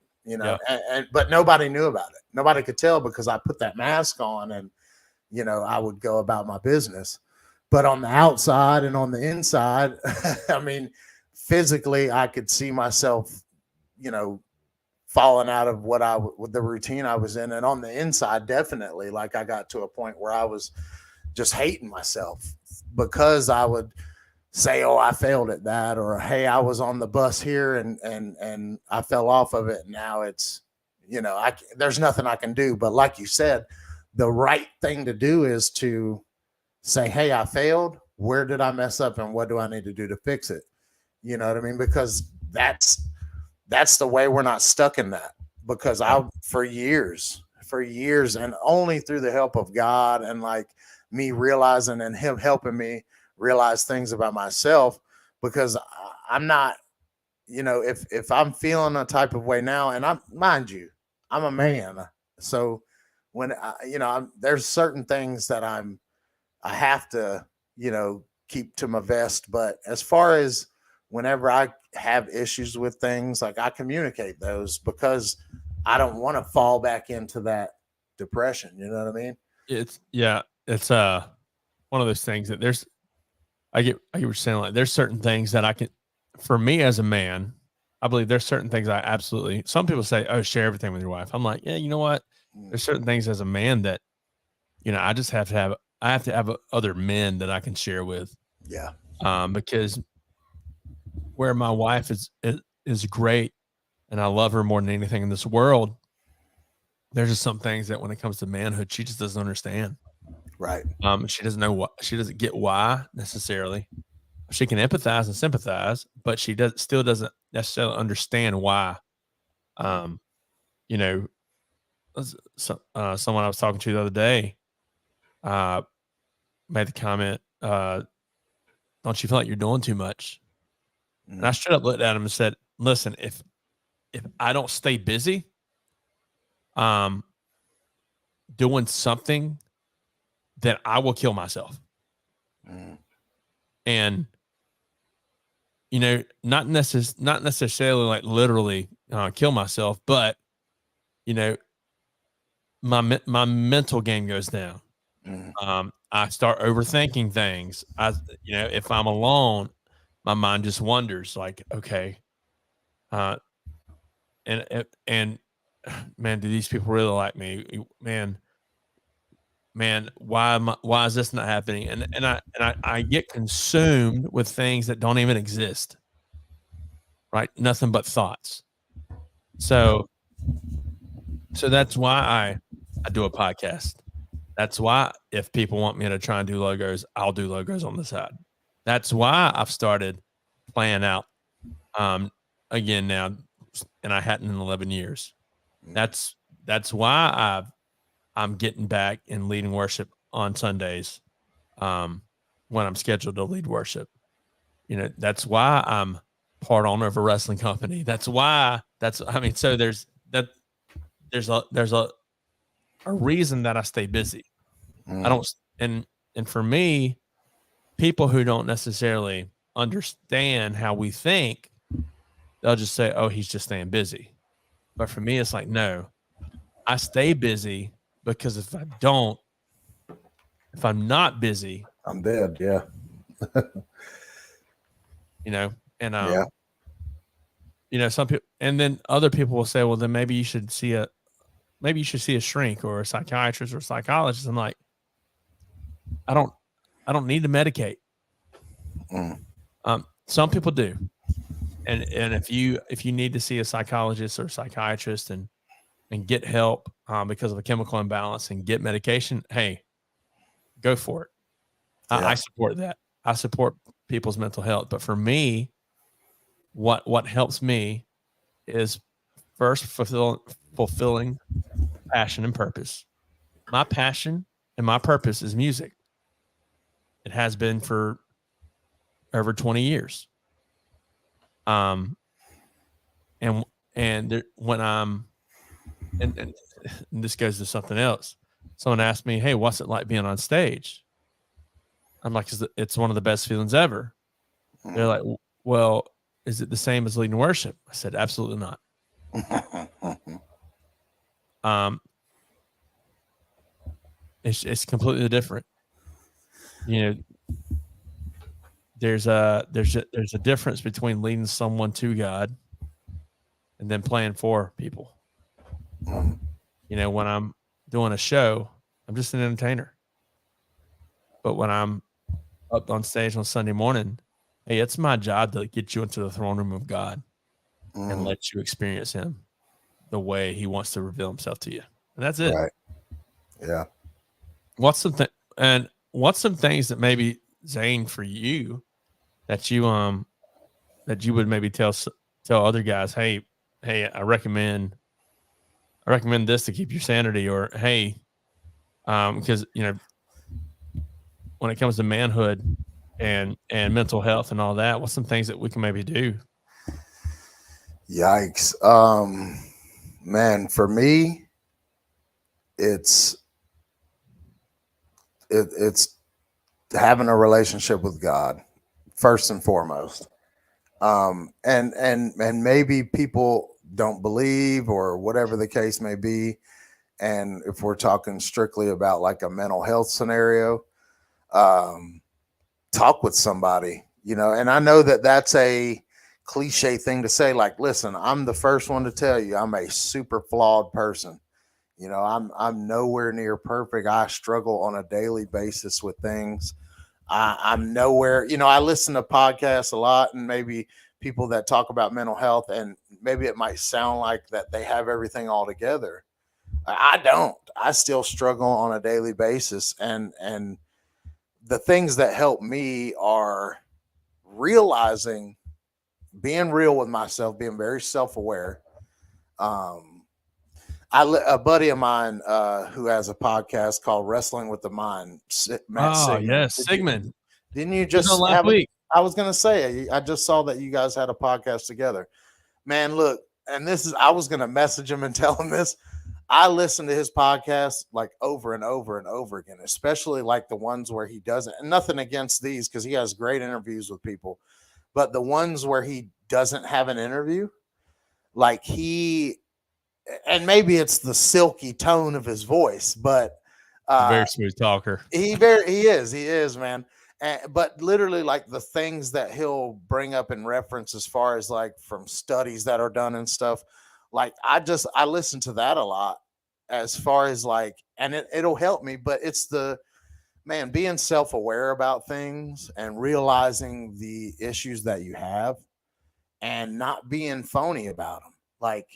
but nobody knew about it. Nobody could tell because I put that mask on, and I would go about my business. But on the outside and on the inside, I mean, physically, I could see myself, falling out of with the routine I was in. And on the inside, definitely, like, I got to a point where I was just hating myself because I would say, oh, I failed at that, or, hey, I was on the bus here and I fell off of it. And now it's, there's nothing I can do. But like you said, the right thing to do is to say, hey, I failed. Where did I mess up, and what do I need to do to fix it? You know what I mean? Because that's the way we're not stuck in that. Because for years, and only through the help of God and like me realizing and him helping me realize things about myself, because I'm not, if I'm feeling a type of way now, and mind you, I'm a man. So when there's certain things that I have to, keep to my vest. But as far as whenever I have issues with things, like, I communicate those because I don't want to fall back into that depression. You know what I mean? It's one of those things that I get what you're saying. Like, there's certain things that I can, for me as a man, I believe there's certain things I absolutely, some people say, oh, share everything with your wife. I'm like, yeah, you know what? There's certain things as a man that, I just have to have other men that I can share with. Yeah. Because where my wife is great and I love her more than anything in this world, there's just some things that when it comes to manhood, she just doesn't understand. Right. She doesn't know what, she doesn't get why necessarily. She can empathize and sympathize, but she still doesn't necessarily understand why. Someone I was talking to the other day made the comment, don't you feel like you're doing too much? And I straight up looked at him and said, listen, if I don't stay busy doing something, then I will kill myself. And not necessarily like literally kill myself, but my mental game goes down. I start overthinking things. If I'm alone, my mind just wanders like, okay, and man, do these people really like me? Man, why is this not happening? And I get consumed with things that don't even exist. Right? Nothing but thoughts. So that's why I do a podcast. That's why if people want me to try and do logos, I'll do logos on the side. That's why I've started playing out again now, and I hadn't in 11 years. That's why I'm getting back and leading worship on Sundays when I'm scheduled to lead worship. That's why I'm part owner of a wrestling company. So there's a reason that I stay busy. I don't, and for me, people who don't necessarily understand how we think, they'll just say, oh, he's just staying busy. But for me, it's like, no, I stay busy because if I'm not busy, I'm dead. Yeah. Some people, and then other people will say, well, then maybe you should see a shrink or a psychiatrist or a psychologist. I'm like, I don't need to medicate. Some people do. And if you need to see a psychologist or a psychiatrist and get help because of a chemical imbalance and get medication, hey, go for it. Yeah. I support that. I support people's mental health. But for me, what helps me is first fulfilling passion and purpose. My passion and my purpose is music. It has been for over 20 years. And when I'm, and this goes to something else. Someone asked me, hey, what's it like being on stage? I'm like, it's one of the best feelings ever. They're like, well, is it the same as leading worship? I said, absolutely not. It's completely different. There's a difference between leading someone to God and then playing for people. When I'm doing a show, I'm just an entertainer. But when I'm up on stage on Sunday morning, hey, it's my job to get you into the throne room of God and let you experience him the way he wants to reveal himself to you. And that's it. Right. Yeah. What's some things that maybe, Zane, for you that you would maybe tell other guys, hey, I recommend this to keep your sanity, or hey, because when it comes to manhood and mental health and all that, what's some things that we can maybe do? Yikes. Man, for me, it's having a relationship with God first and foremost. And maybe people don't believe or whatever the case may be. And if we're talking strictly about like a mental health scenario, talk with somebody, and I know that that's a cliche thing to say. Like, listen, I'm the first one to tell you I'm a super flawed person. I'm nowhere near perfect. I struggle on a daily basis with things. I'm nowhere, I listen to podcasts a lot, and maybe people that talk about mental health, and maybe it might sound like that they have everything all together. I don't. I still struggle on a daily basis. And the things that help me are realizing, being real with myself, being very self-aware. A buddy of mine who has a podcast called Wrestling with the Mind, Matt Sigmund. Yes, Sigmund. Didn't you just last week? I was going to say, I just saw that you guys had a podcast together. Man, look, and I was going to message him and tell him this. I listen to his podcast like over and over and over again, especially like the ones where he doesn't, and nothing against these because he has great interviews with people, but the ones where he doesn't have an interview, like and maybe it's the silky tone of his voice, but Very smooth talker. He is, man. But literally, like the things that he'll bring up in reference, as far as like from studies that are done and stuff, like I listen to that a lot, as far as like, and it'll help me. But it's the man being self-aware about things and realizing the issues that you have and not being phony about them. Like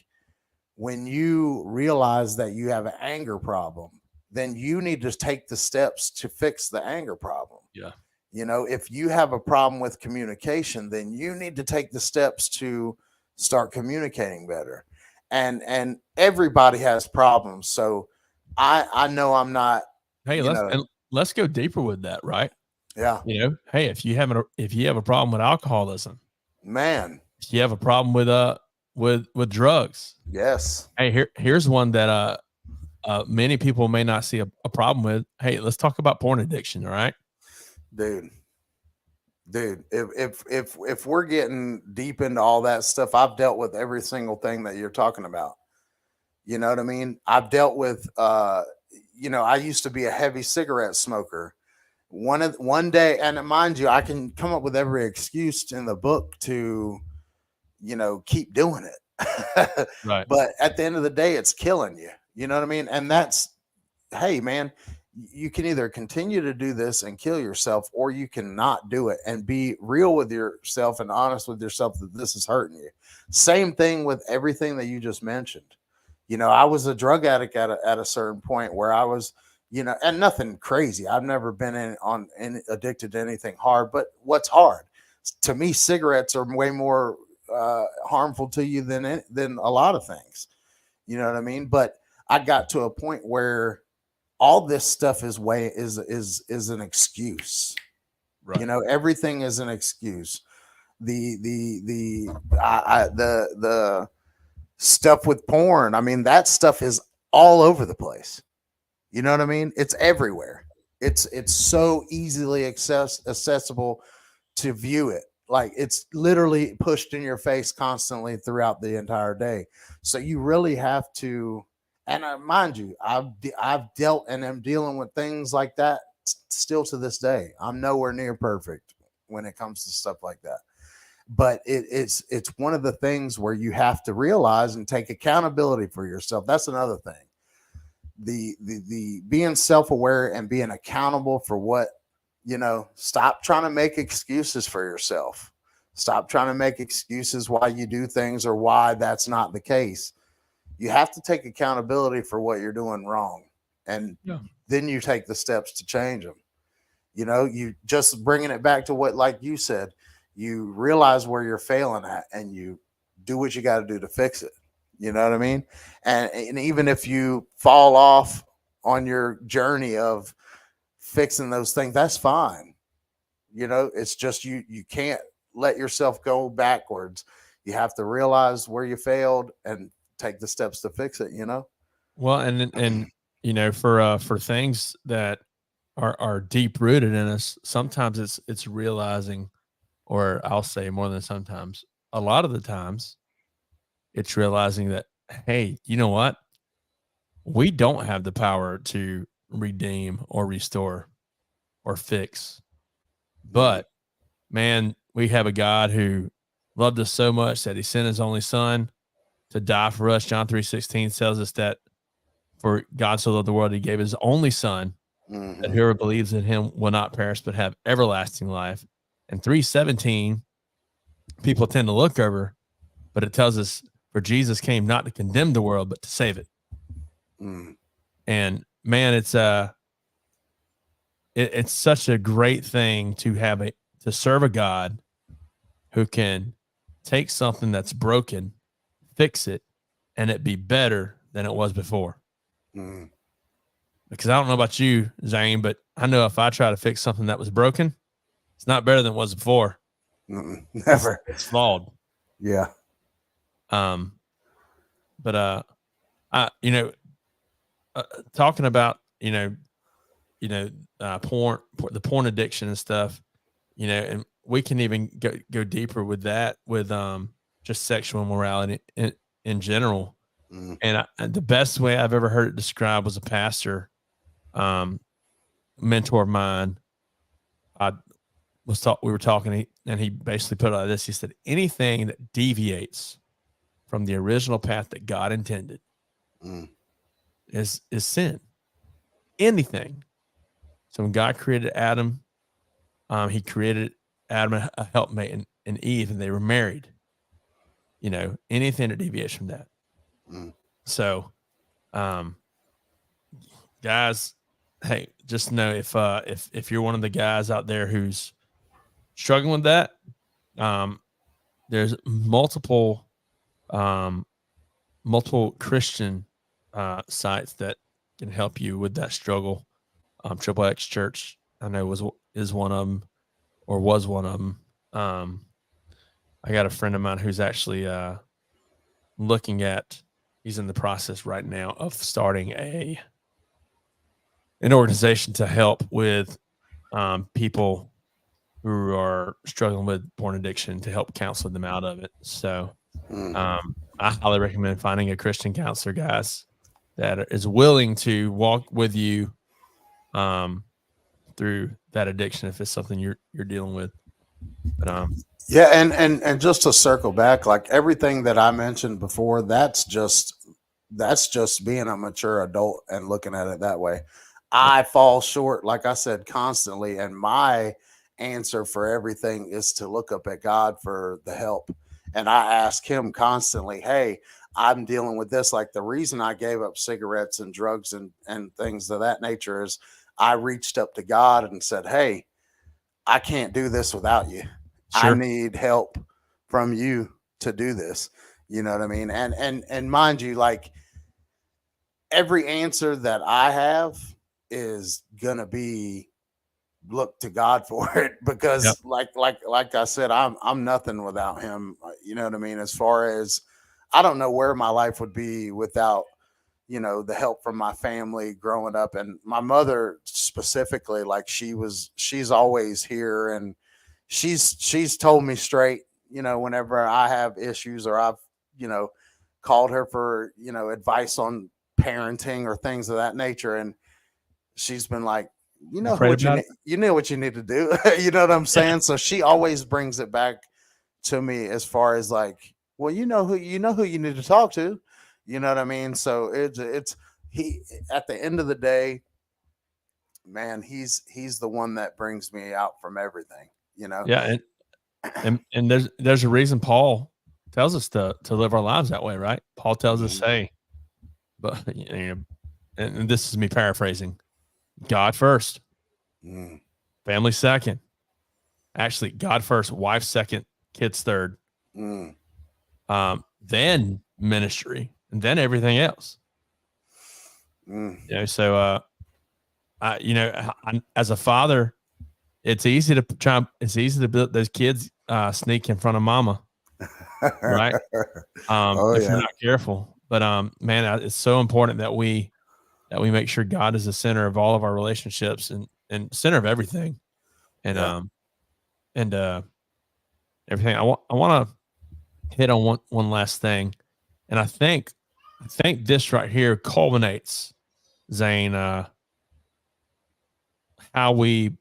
when you realize that you have an anger problem, then you need to take the steps to fix the anger problem. Yeah. You know, if you have a problem with communication, then you need to take the steps to start communicating better. And everybody has problems. So I know I'm not, Hey, let's go deeper with that, right? yeah. Hey, if you have a problem with alcoholism, Man. if you have a problem with drugs, Yes. hey, here's one that many people may not see a problem with. Hey, let's talk about porn addiction, all right? Dude, if we're getting deep into all that stuff, I've dealt with every single thing that you're talking about. You know what I mean? I've dealt with I used to be a heavy cigarette smoker. One day, and mind you, I can come up with every excuse in the book to, keep doing it. Right. But at the end of the day, it's killing you. You know what I mean? And that's, hey, man, you can either continue to do this and kill yourself, or you can not do it and be real with yourself and honest with yourself that this is hurting you. Same thing with everything that you just mentioned. I was a drug addict at a certain point where I was, and nothing crazy. I've never been addicted to anything hard, but what's hard to me, cigarettes are way more harmful to you than a lot of things. You know what I mean? But I got to a point where all this stuff is an excuse. Right. Everything is an excuse. The stuff with porn, I mean, that stuff is all over the place. You know what I mean? It's everywhere. It's so easily accessible to view it. Like it's literally pushed in your face constantly throughout the entire day. So you really have to. And mind you, I've dealt and am dealing with things like that still to this day. I'm nowhere near perfect when it comes to stuff like that. But it's one of the things where you have to realize and take accountability for yourself. That's another thing. The being self-aware and being accountable for what, stop trying to make excuses for yourself. Stop trying to make excuses why you do things or why that's not the case. You have to take accountability for what you're doing wrong. And then you take the steps to change them. You just bringing it back to what, like you said, you realize where you're failing at and you do what you got to do to fix it. You know what I mean? And even if you fall off on your journey of fixing those things, that's fine. It's just you can't let yourself go backwards. You have to realize where you failed and take the steps to fix it. Well, and for things that are deep rooted in us, sometimes it's realizing, or I'll say more than sometimes, a lot of the times it's realizing that, hey, you know what? We don't have the power to redeem or restore or fix. But man, we have a God who loved us so much that he sent his only son to die for us. John 3:16 tells us that for God so loved the world, he gave his only son, that whoever believes in him will not perish but have everlasting life. And 3:17, people tend to look over, but it tells us, for Jesus came not to condemn the world, but to save it. And man, it's such a great thing to serve a God who can take something that's broken, fix it, and it be better than it was before. Because I don't know about you, Zane, but I know if I try to fix something that was broken, it's not better than it was before. Never. It's flawed. Yeah. But talking about porn, the porn addiction and stuff, and we can even go deeper with that, with just sexual immorality in general. And the best way I've ever heard it described was a pastor mentor of mine, we were talking, and he basically put it like this. He said, anything that deviates from the original path that God intended is sin. Anything. So when God created Adam, he created Adam a helpmate and Eve, and they were married. Anything that deviates from that. So, guys, hey, just know if you're one of the guys out there who's struggling with that, there's multiple Christian sites that can help you with that struggle. Triple X Church, I know is one of them, or was one of them. I got a friend of mine who's actually he's in the process right now of starting an organization to help with people who are struggling with porn addiction, to help counsel them out of it. So I highly recommend finding a Christian counselor, guys, that is willing to walk with you through that addiction if it's something you're dealing with. But yeah, and just to circle back, like everything that I mentioned before, that's just being a mature adult and looking at it that way. I fall short, like I said, constantly, and my answer for everything is to look up at God for the help. And I ask him constantly, hey, I'm dealing with this. Like the reason I gave up cigarettes and drugs and things of that nature is I reached up to God and said, hey, I can't do this without you. Sure. I need help from you to do this. You know what I mean? And mind you, like every answer that I have is gonna be look to God for it, because like I said, I'm nothing without him. You know what I mean? As far as I don't know where my life would be without, the help from my family growing up, and my mother specifically. Like she's always here, and she's told me straight, whenever I have issues or I've, called her for, advice on parenting or things of that nature. And she's been like, you know what you need to do. You know what I'm saying? Yeah. So she always brings it back to me as far as like, well, you know who you need to talk to. You know what I mean? So it's he at the end of the day, man, he's the one that brings me out from everything, Yeah, and there's a reason Paul tells us to live our lives that way, right? Paul tells us, hey, but and this is me paraphrasing, God first, family second. Actually, God first, wife second, kids third. Then ministry, and then everything else. So as a father, it's easy to build those kids sneak in front of mama, right? If you're not careful. But man, it's so important that we make sure God is the center of all of our relationships and center of everything, and everything. I want to hit on one last thing, and I think this right here culminates, Zane, how we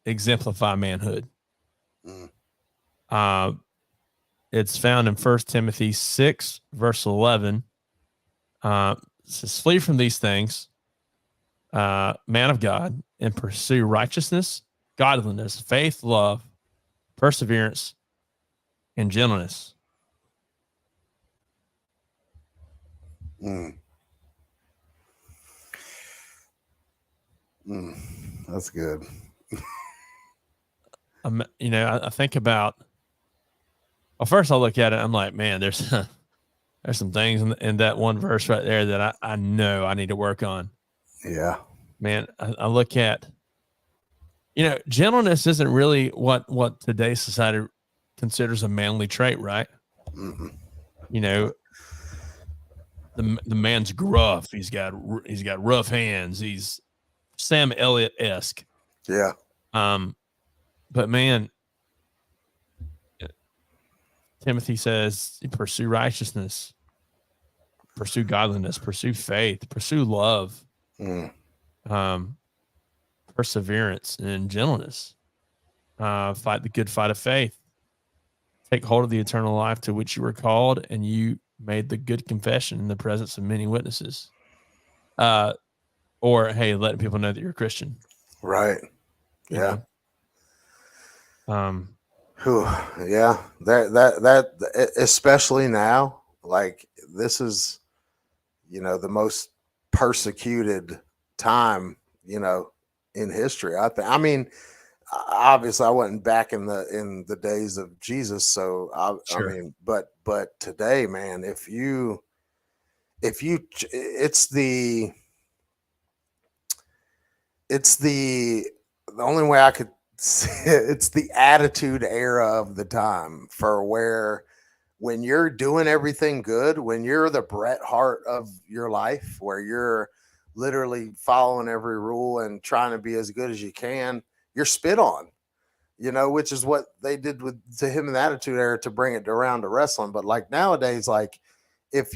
exemplify manhood. It's found in 1 Timothy 6, verse 11. It says, flee from these things, man of God, and pursue righteousness, godliness, faith, love, perseverance, and gentleness. That's good. I think about, well, first I look at it, I'm like, man, there's some things in that one verse right there that I know I need to work on. Yeah, man, I look at, gentleness isn't really what today's society considers a manly trait, right? The man's gruff. He's got rough hands. He's Sam Elliott-esque. Yeah. But man, Timothy says, pursue righteousness, pursue godliness, pursue faith, pursue love. perseverance and gentleness. Fight the good fight of faith. Take hold of the eternal life to which you were called, and you made the good confession in the presence of many witnesses. Or, hey, letting people know that you're a Christian. Right. Yeah. Yeah. That especially now, like this is, the most persecuted time, in history. I mean, obviously I wasn't back in the days of Jesus. So I mean, but today, man, if you, it's the only way I could say it's the attitude era of the time, for where when you're doing everything good, when you're the Bret Hart of your life, where you're literally following every rule and trying to be as good as you can, you're spit on, which is what they did to him in the attitude era to bring it around to wrestling. But like nowadays, like if,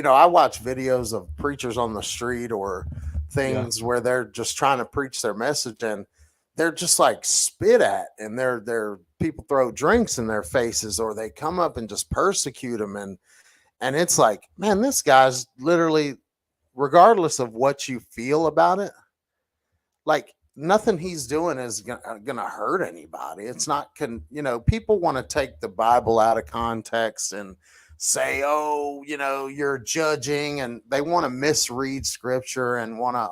I watch videos of preachers on the street or things where they're just trying to preach their message, and they're just like spit at, and they're people throw drinks in their faces, or they come up and just persecute them. And it's like, man, this guy's literally, regardless of what you feel about it, like nothing he's doing is gonna hurt anybody. It's not people want to take the Bible out of context and say, oh, you're judging, and they want to misread scripture and want to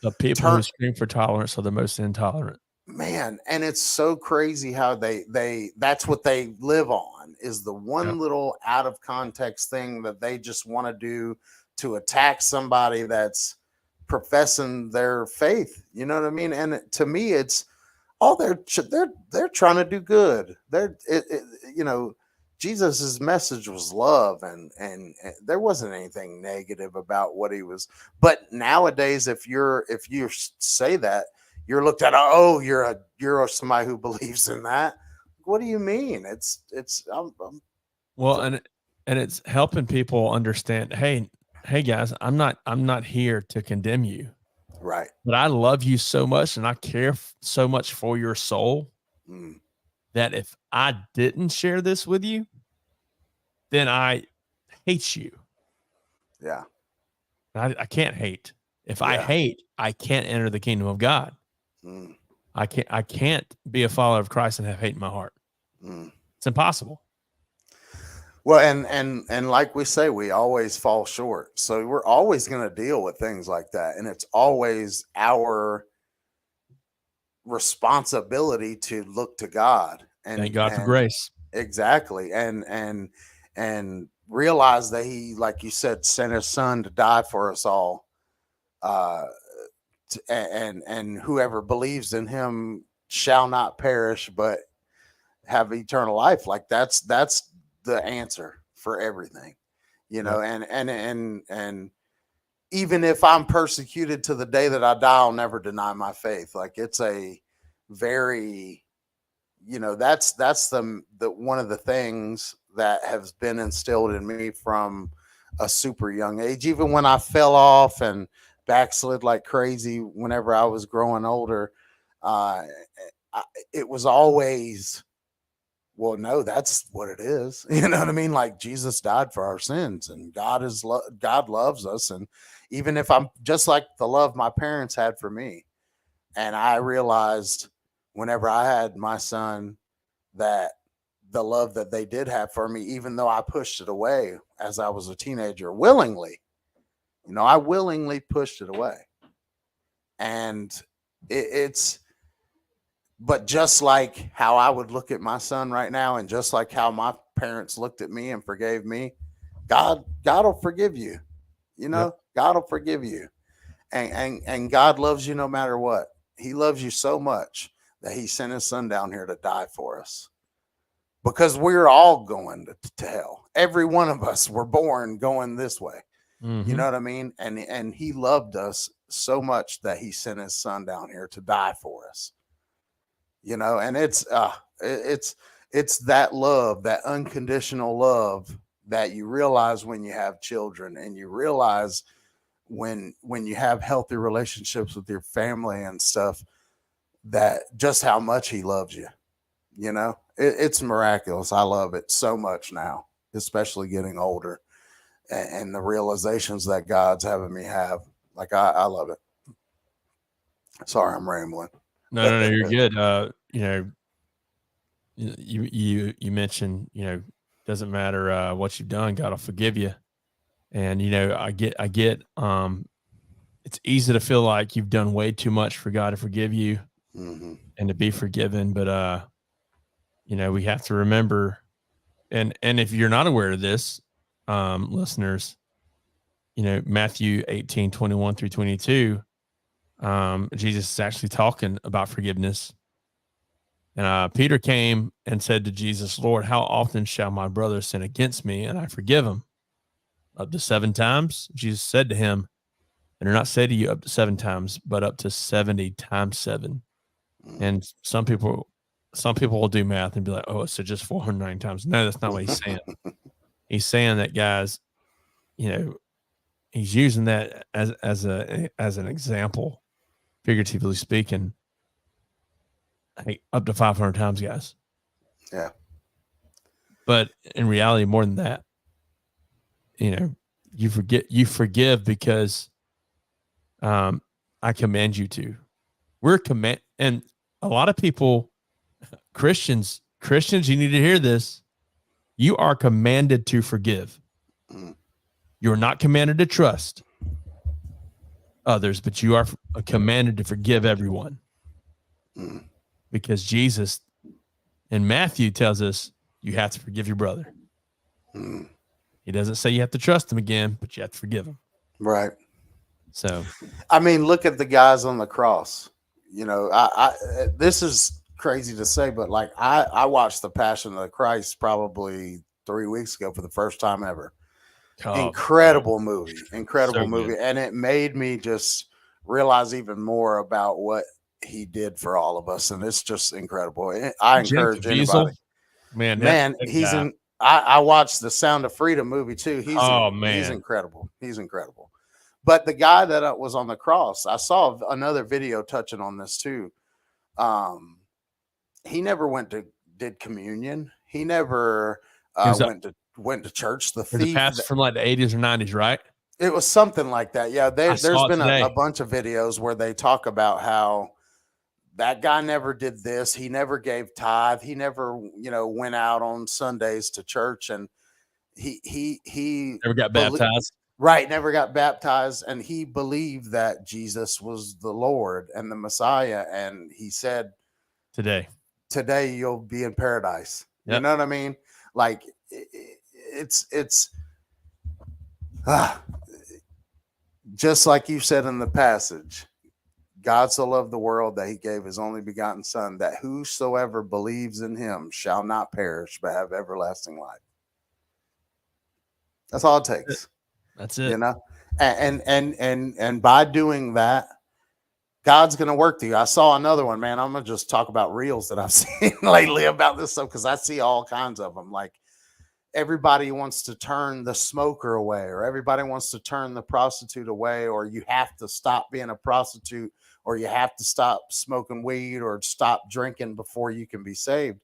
the people who scream for tolerance are the most intolerant. Man, and it's so crazy how they that's what they live on, is the one little out of context thing that they just want to do to attack somebody that's professing their faith. You know what I mean? And to me, it's all they're trying to do good. Jesus's message was love, and there wasn't anything negative about what he was. But nowadays, if you say that, you're looked at, oh, you're somebody who believes in that. What do you mean? Well, and it's helping people understand, hey guys, I'm not here to condemn you. Right. But I love you so much, and I care so much for your soul that if I didn't share this with you, then I hate you. Yeah. I can't hate. If I hate, I can't enter the kingdom of God. I can't be a follower of Christ and have hate in my heart. It's impossible. Well, and like we say, we always fall short. So we're always going to deal with things like that. And it's always our responsibility to look to God and thank God for grace. Exactly. And realize that he, like you said, sent his son to die for us all. And whoever believes in him shall not perish, but have eternal life. Like that's the answer for everything, and even if I'm persecuted to the day that I die, I'll never deny my faith. Like it's a very, that's the one of the things that has been instilled in me from a super young age. Even when I fell off and backslid like crazy whenever I was growing older, it was always, well, no, that's what it is. You know what I mean? Like Jesus died for our sins, and God loves us. And even if I'm just like the love my parents had for me, and I realized whenever I had my son that the love that they did have for me, even though I pushed it away as I was a teenager willingly, I willingly pushed it away. And but just like how I would look at my son right now, and just like how my parents looked at me and forgave me, God will forgive you. God will forgive you. And God loves you no matter what. He loves you so much that he sent his son down here to die for us. Because we're all going to hell. Every one of us were born going this way. Mm-hmm. You know what I mean? And he loved us so much that he sent his son down here to die for us. And it's that love, that unconditional love that you realize when you have children, and you realize when you have healthy relationships with your family and stuff, that just how much he loves you. It's miraculous. I love it so much now, especially getting older, and the realizations that God's having me have. Like I love it. Sorry, I'm rambling. No, you're good. You mentioned, doesn't matter what you've done, God will forgive you. And I get it's easy to feel like you've done way too much for God to forgive you Mm-hmm. and to be forgiven. But we have to remember, and if you're not aware of this, listeners, Matthew 18:21-22, Jesus is actually talking about forgiveness. And Peter came and said to Jesus, Lord, how often shall my brother sin against me and I forgive him? Up to 7 times? Jesus said to him, I do not say to you up to 7 times, but up to 70 times 7. And some people will do math and be like, oh, so just 409 times. No, that's not what he's saying. He's saying that, guys, he's using that as an example, figuratively speaking. Hey, up to 500 times, guys. Yeah. But in reality, more than that, you forgive because I command you to. And a lot of people, Christians, you need to hear this. You are commanded to forgive. You're not commanded to trust others, but you are commanded to forgive everyone. Because Jesus in Matthew tells us you have to forgive your brother. He doesn't say you have to trust him again, but you have to forgive him. Right. So, I mean, look at the guys on the cross. I this is crazy to say, but like I watched The Passion of the Christ probably 3 weeks ago for the first time ever. Incredible movie. And it made me just realize even more about what he did for all of us, and it's just incredible. I encourage anybody. Man, he's in. I watched the Sound of Freedom movie too. He's incredible. He's incredible. But the guy that was on the cross, I saw another video touching on this too. He never did communion. He never went to church. The thief, pastor from like the 80s or 90s, right? It was something like that. Yeah, there's been a bunch of videos where they talk about how that guy never did this. He never gave tithe. He never, went out on Sundays to church, and he never got baptized. Right, never got baptized, and he believed that Jesus was the Lord and the Messiah, and he said, "Today you'll be in paradise." Yep. You know what I mean? Like it's just like you said in the passage. God so loved the world that he gave his only begotten son, that whosoever believes in him shall not perish, but have everlasting life. That's all it takes. That's it. And by doing that, God's going to work through you. I saw another one, man. I'm going to just talk about reels that I've seen lately about this stuff, because I see all kinds of them. Like, everybody wants to turn the smoker away, or everybody wants to turn the prostitute away, or you have to stop being a prostitute, or you have to stop smoking weed, or stop drinking before you can be saved.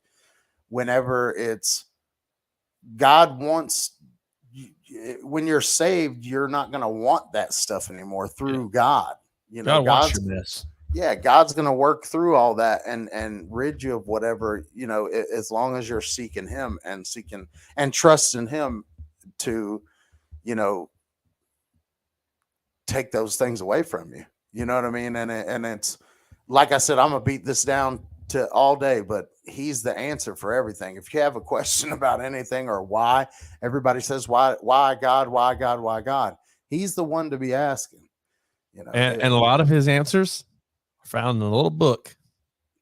Whenever it's God wants, when you're saved, you're not going to want that stuff anymore through God. God wants your mess. Yeah, God's going to work through all that and rid you of whatever, as long as you're seeking him and trusting him to, take those things away from you. You know what I mean? And it's like I said, I'm going to beat this down to all day, but he's the answer for everything. If you have a question about anything or why, everybody says, why God, why God, why God? He's the one to be asking, And a lot of his answers are found in a little book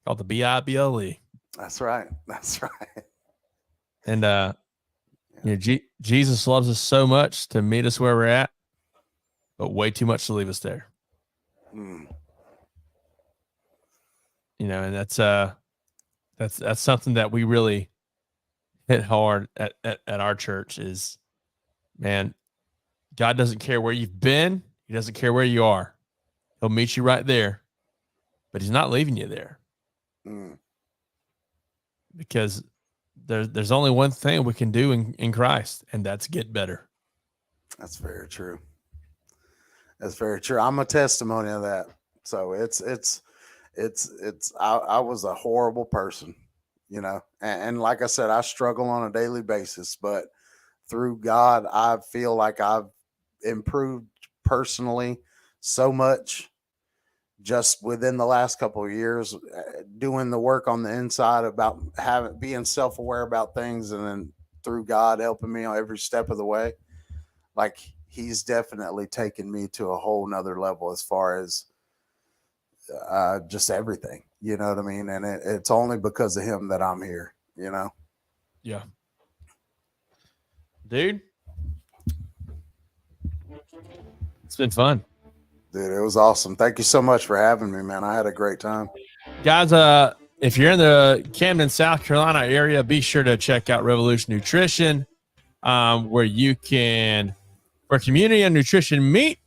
called the Bible. That's right. And, Jesus loves us so much to meet us where we're at, but way too much to leave us there. And that's something that we really hit hard at our church is, man, God doesn't care where you've been. He doesn't care where you are. He'll meet you right there, but he's not leaving you there. Because there's only one thing we can do in Christ, and that's get better. That's very true. That's very true. I'm a testimony of that. So I was a horrible person, you know, and like I said, I struggle on a daily basis, but through God, I feel like I've improved personally so much just within the last couple of years, doing the work on the inside about being self-aware about things, and then through God helping me on every step of the way. Like, he's definitely taken me to a whole nother level as far as just everything, you know what I mean? And it's only because of him that I'm here, you know? Yeah. Dude, it's been fun. Dude, it was awesome. Thank you so much for having me, man. I had a great time. Guys, if you're in the Camden, South Carolina area, be sure to check out Revolution Nutrition, where community and nutrition meet.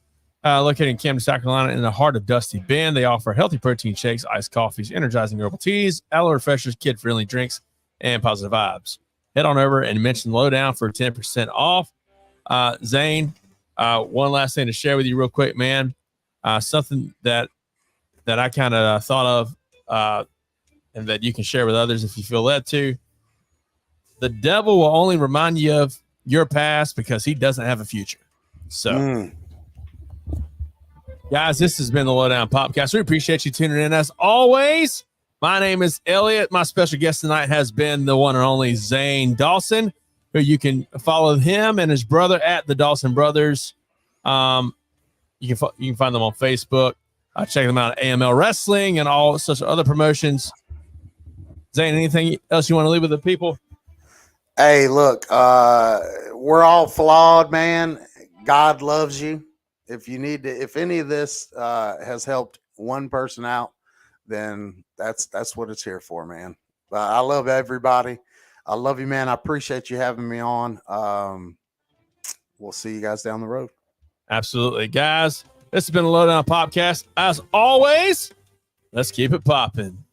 Located in Camden, South Carolina, in the heart of Dusty Bend. They offer healthy protein shakes, iced coffees, energizing herbal teas, aloe refreshers, kid-friendly drinks, and positive vibes. Head on over and mention Low Down for 10% off. Zane, one last thing to share with you real quick, man. Something that I kind of thought of, and that you can share with others if you feel led to. The devil will only remind you of your past because he doesn't have a future. So, guys, this has been the Low Down Popcast. We appreciate you tuning in as always. My name is Elliot. My special guest tonight has been the one and only Zane Dawson, who you can follow him and his brother at the Dawson Brothers. You can find them on Facebook. Check them out at AML Wrestling and all such other promotions. Zane, anything else you want to leave with the people? Hey, look, we're all flawed, man. God loves you. If any of this has helped one person out, then that's what it's here for, man. I love everybody. I love you, man. I appreciate you having me on. We'll see you guys down the road. Absolutely, guys. This has been a Low Down Popcast. As always, let's keep it popping.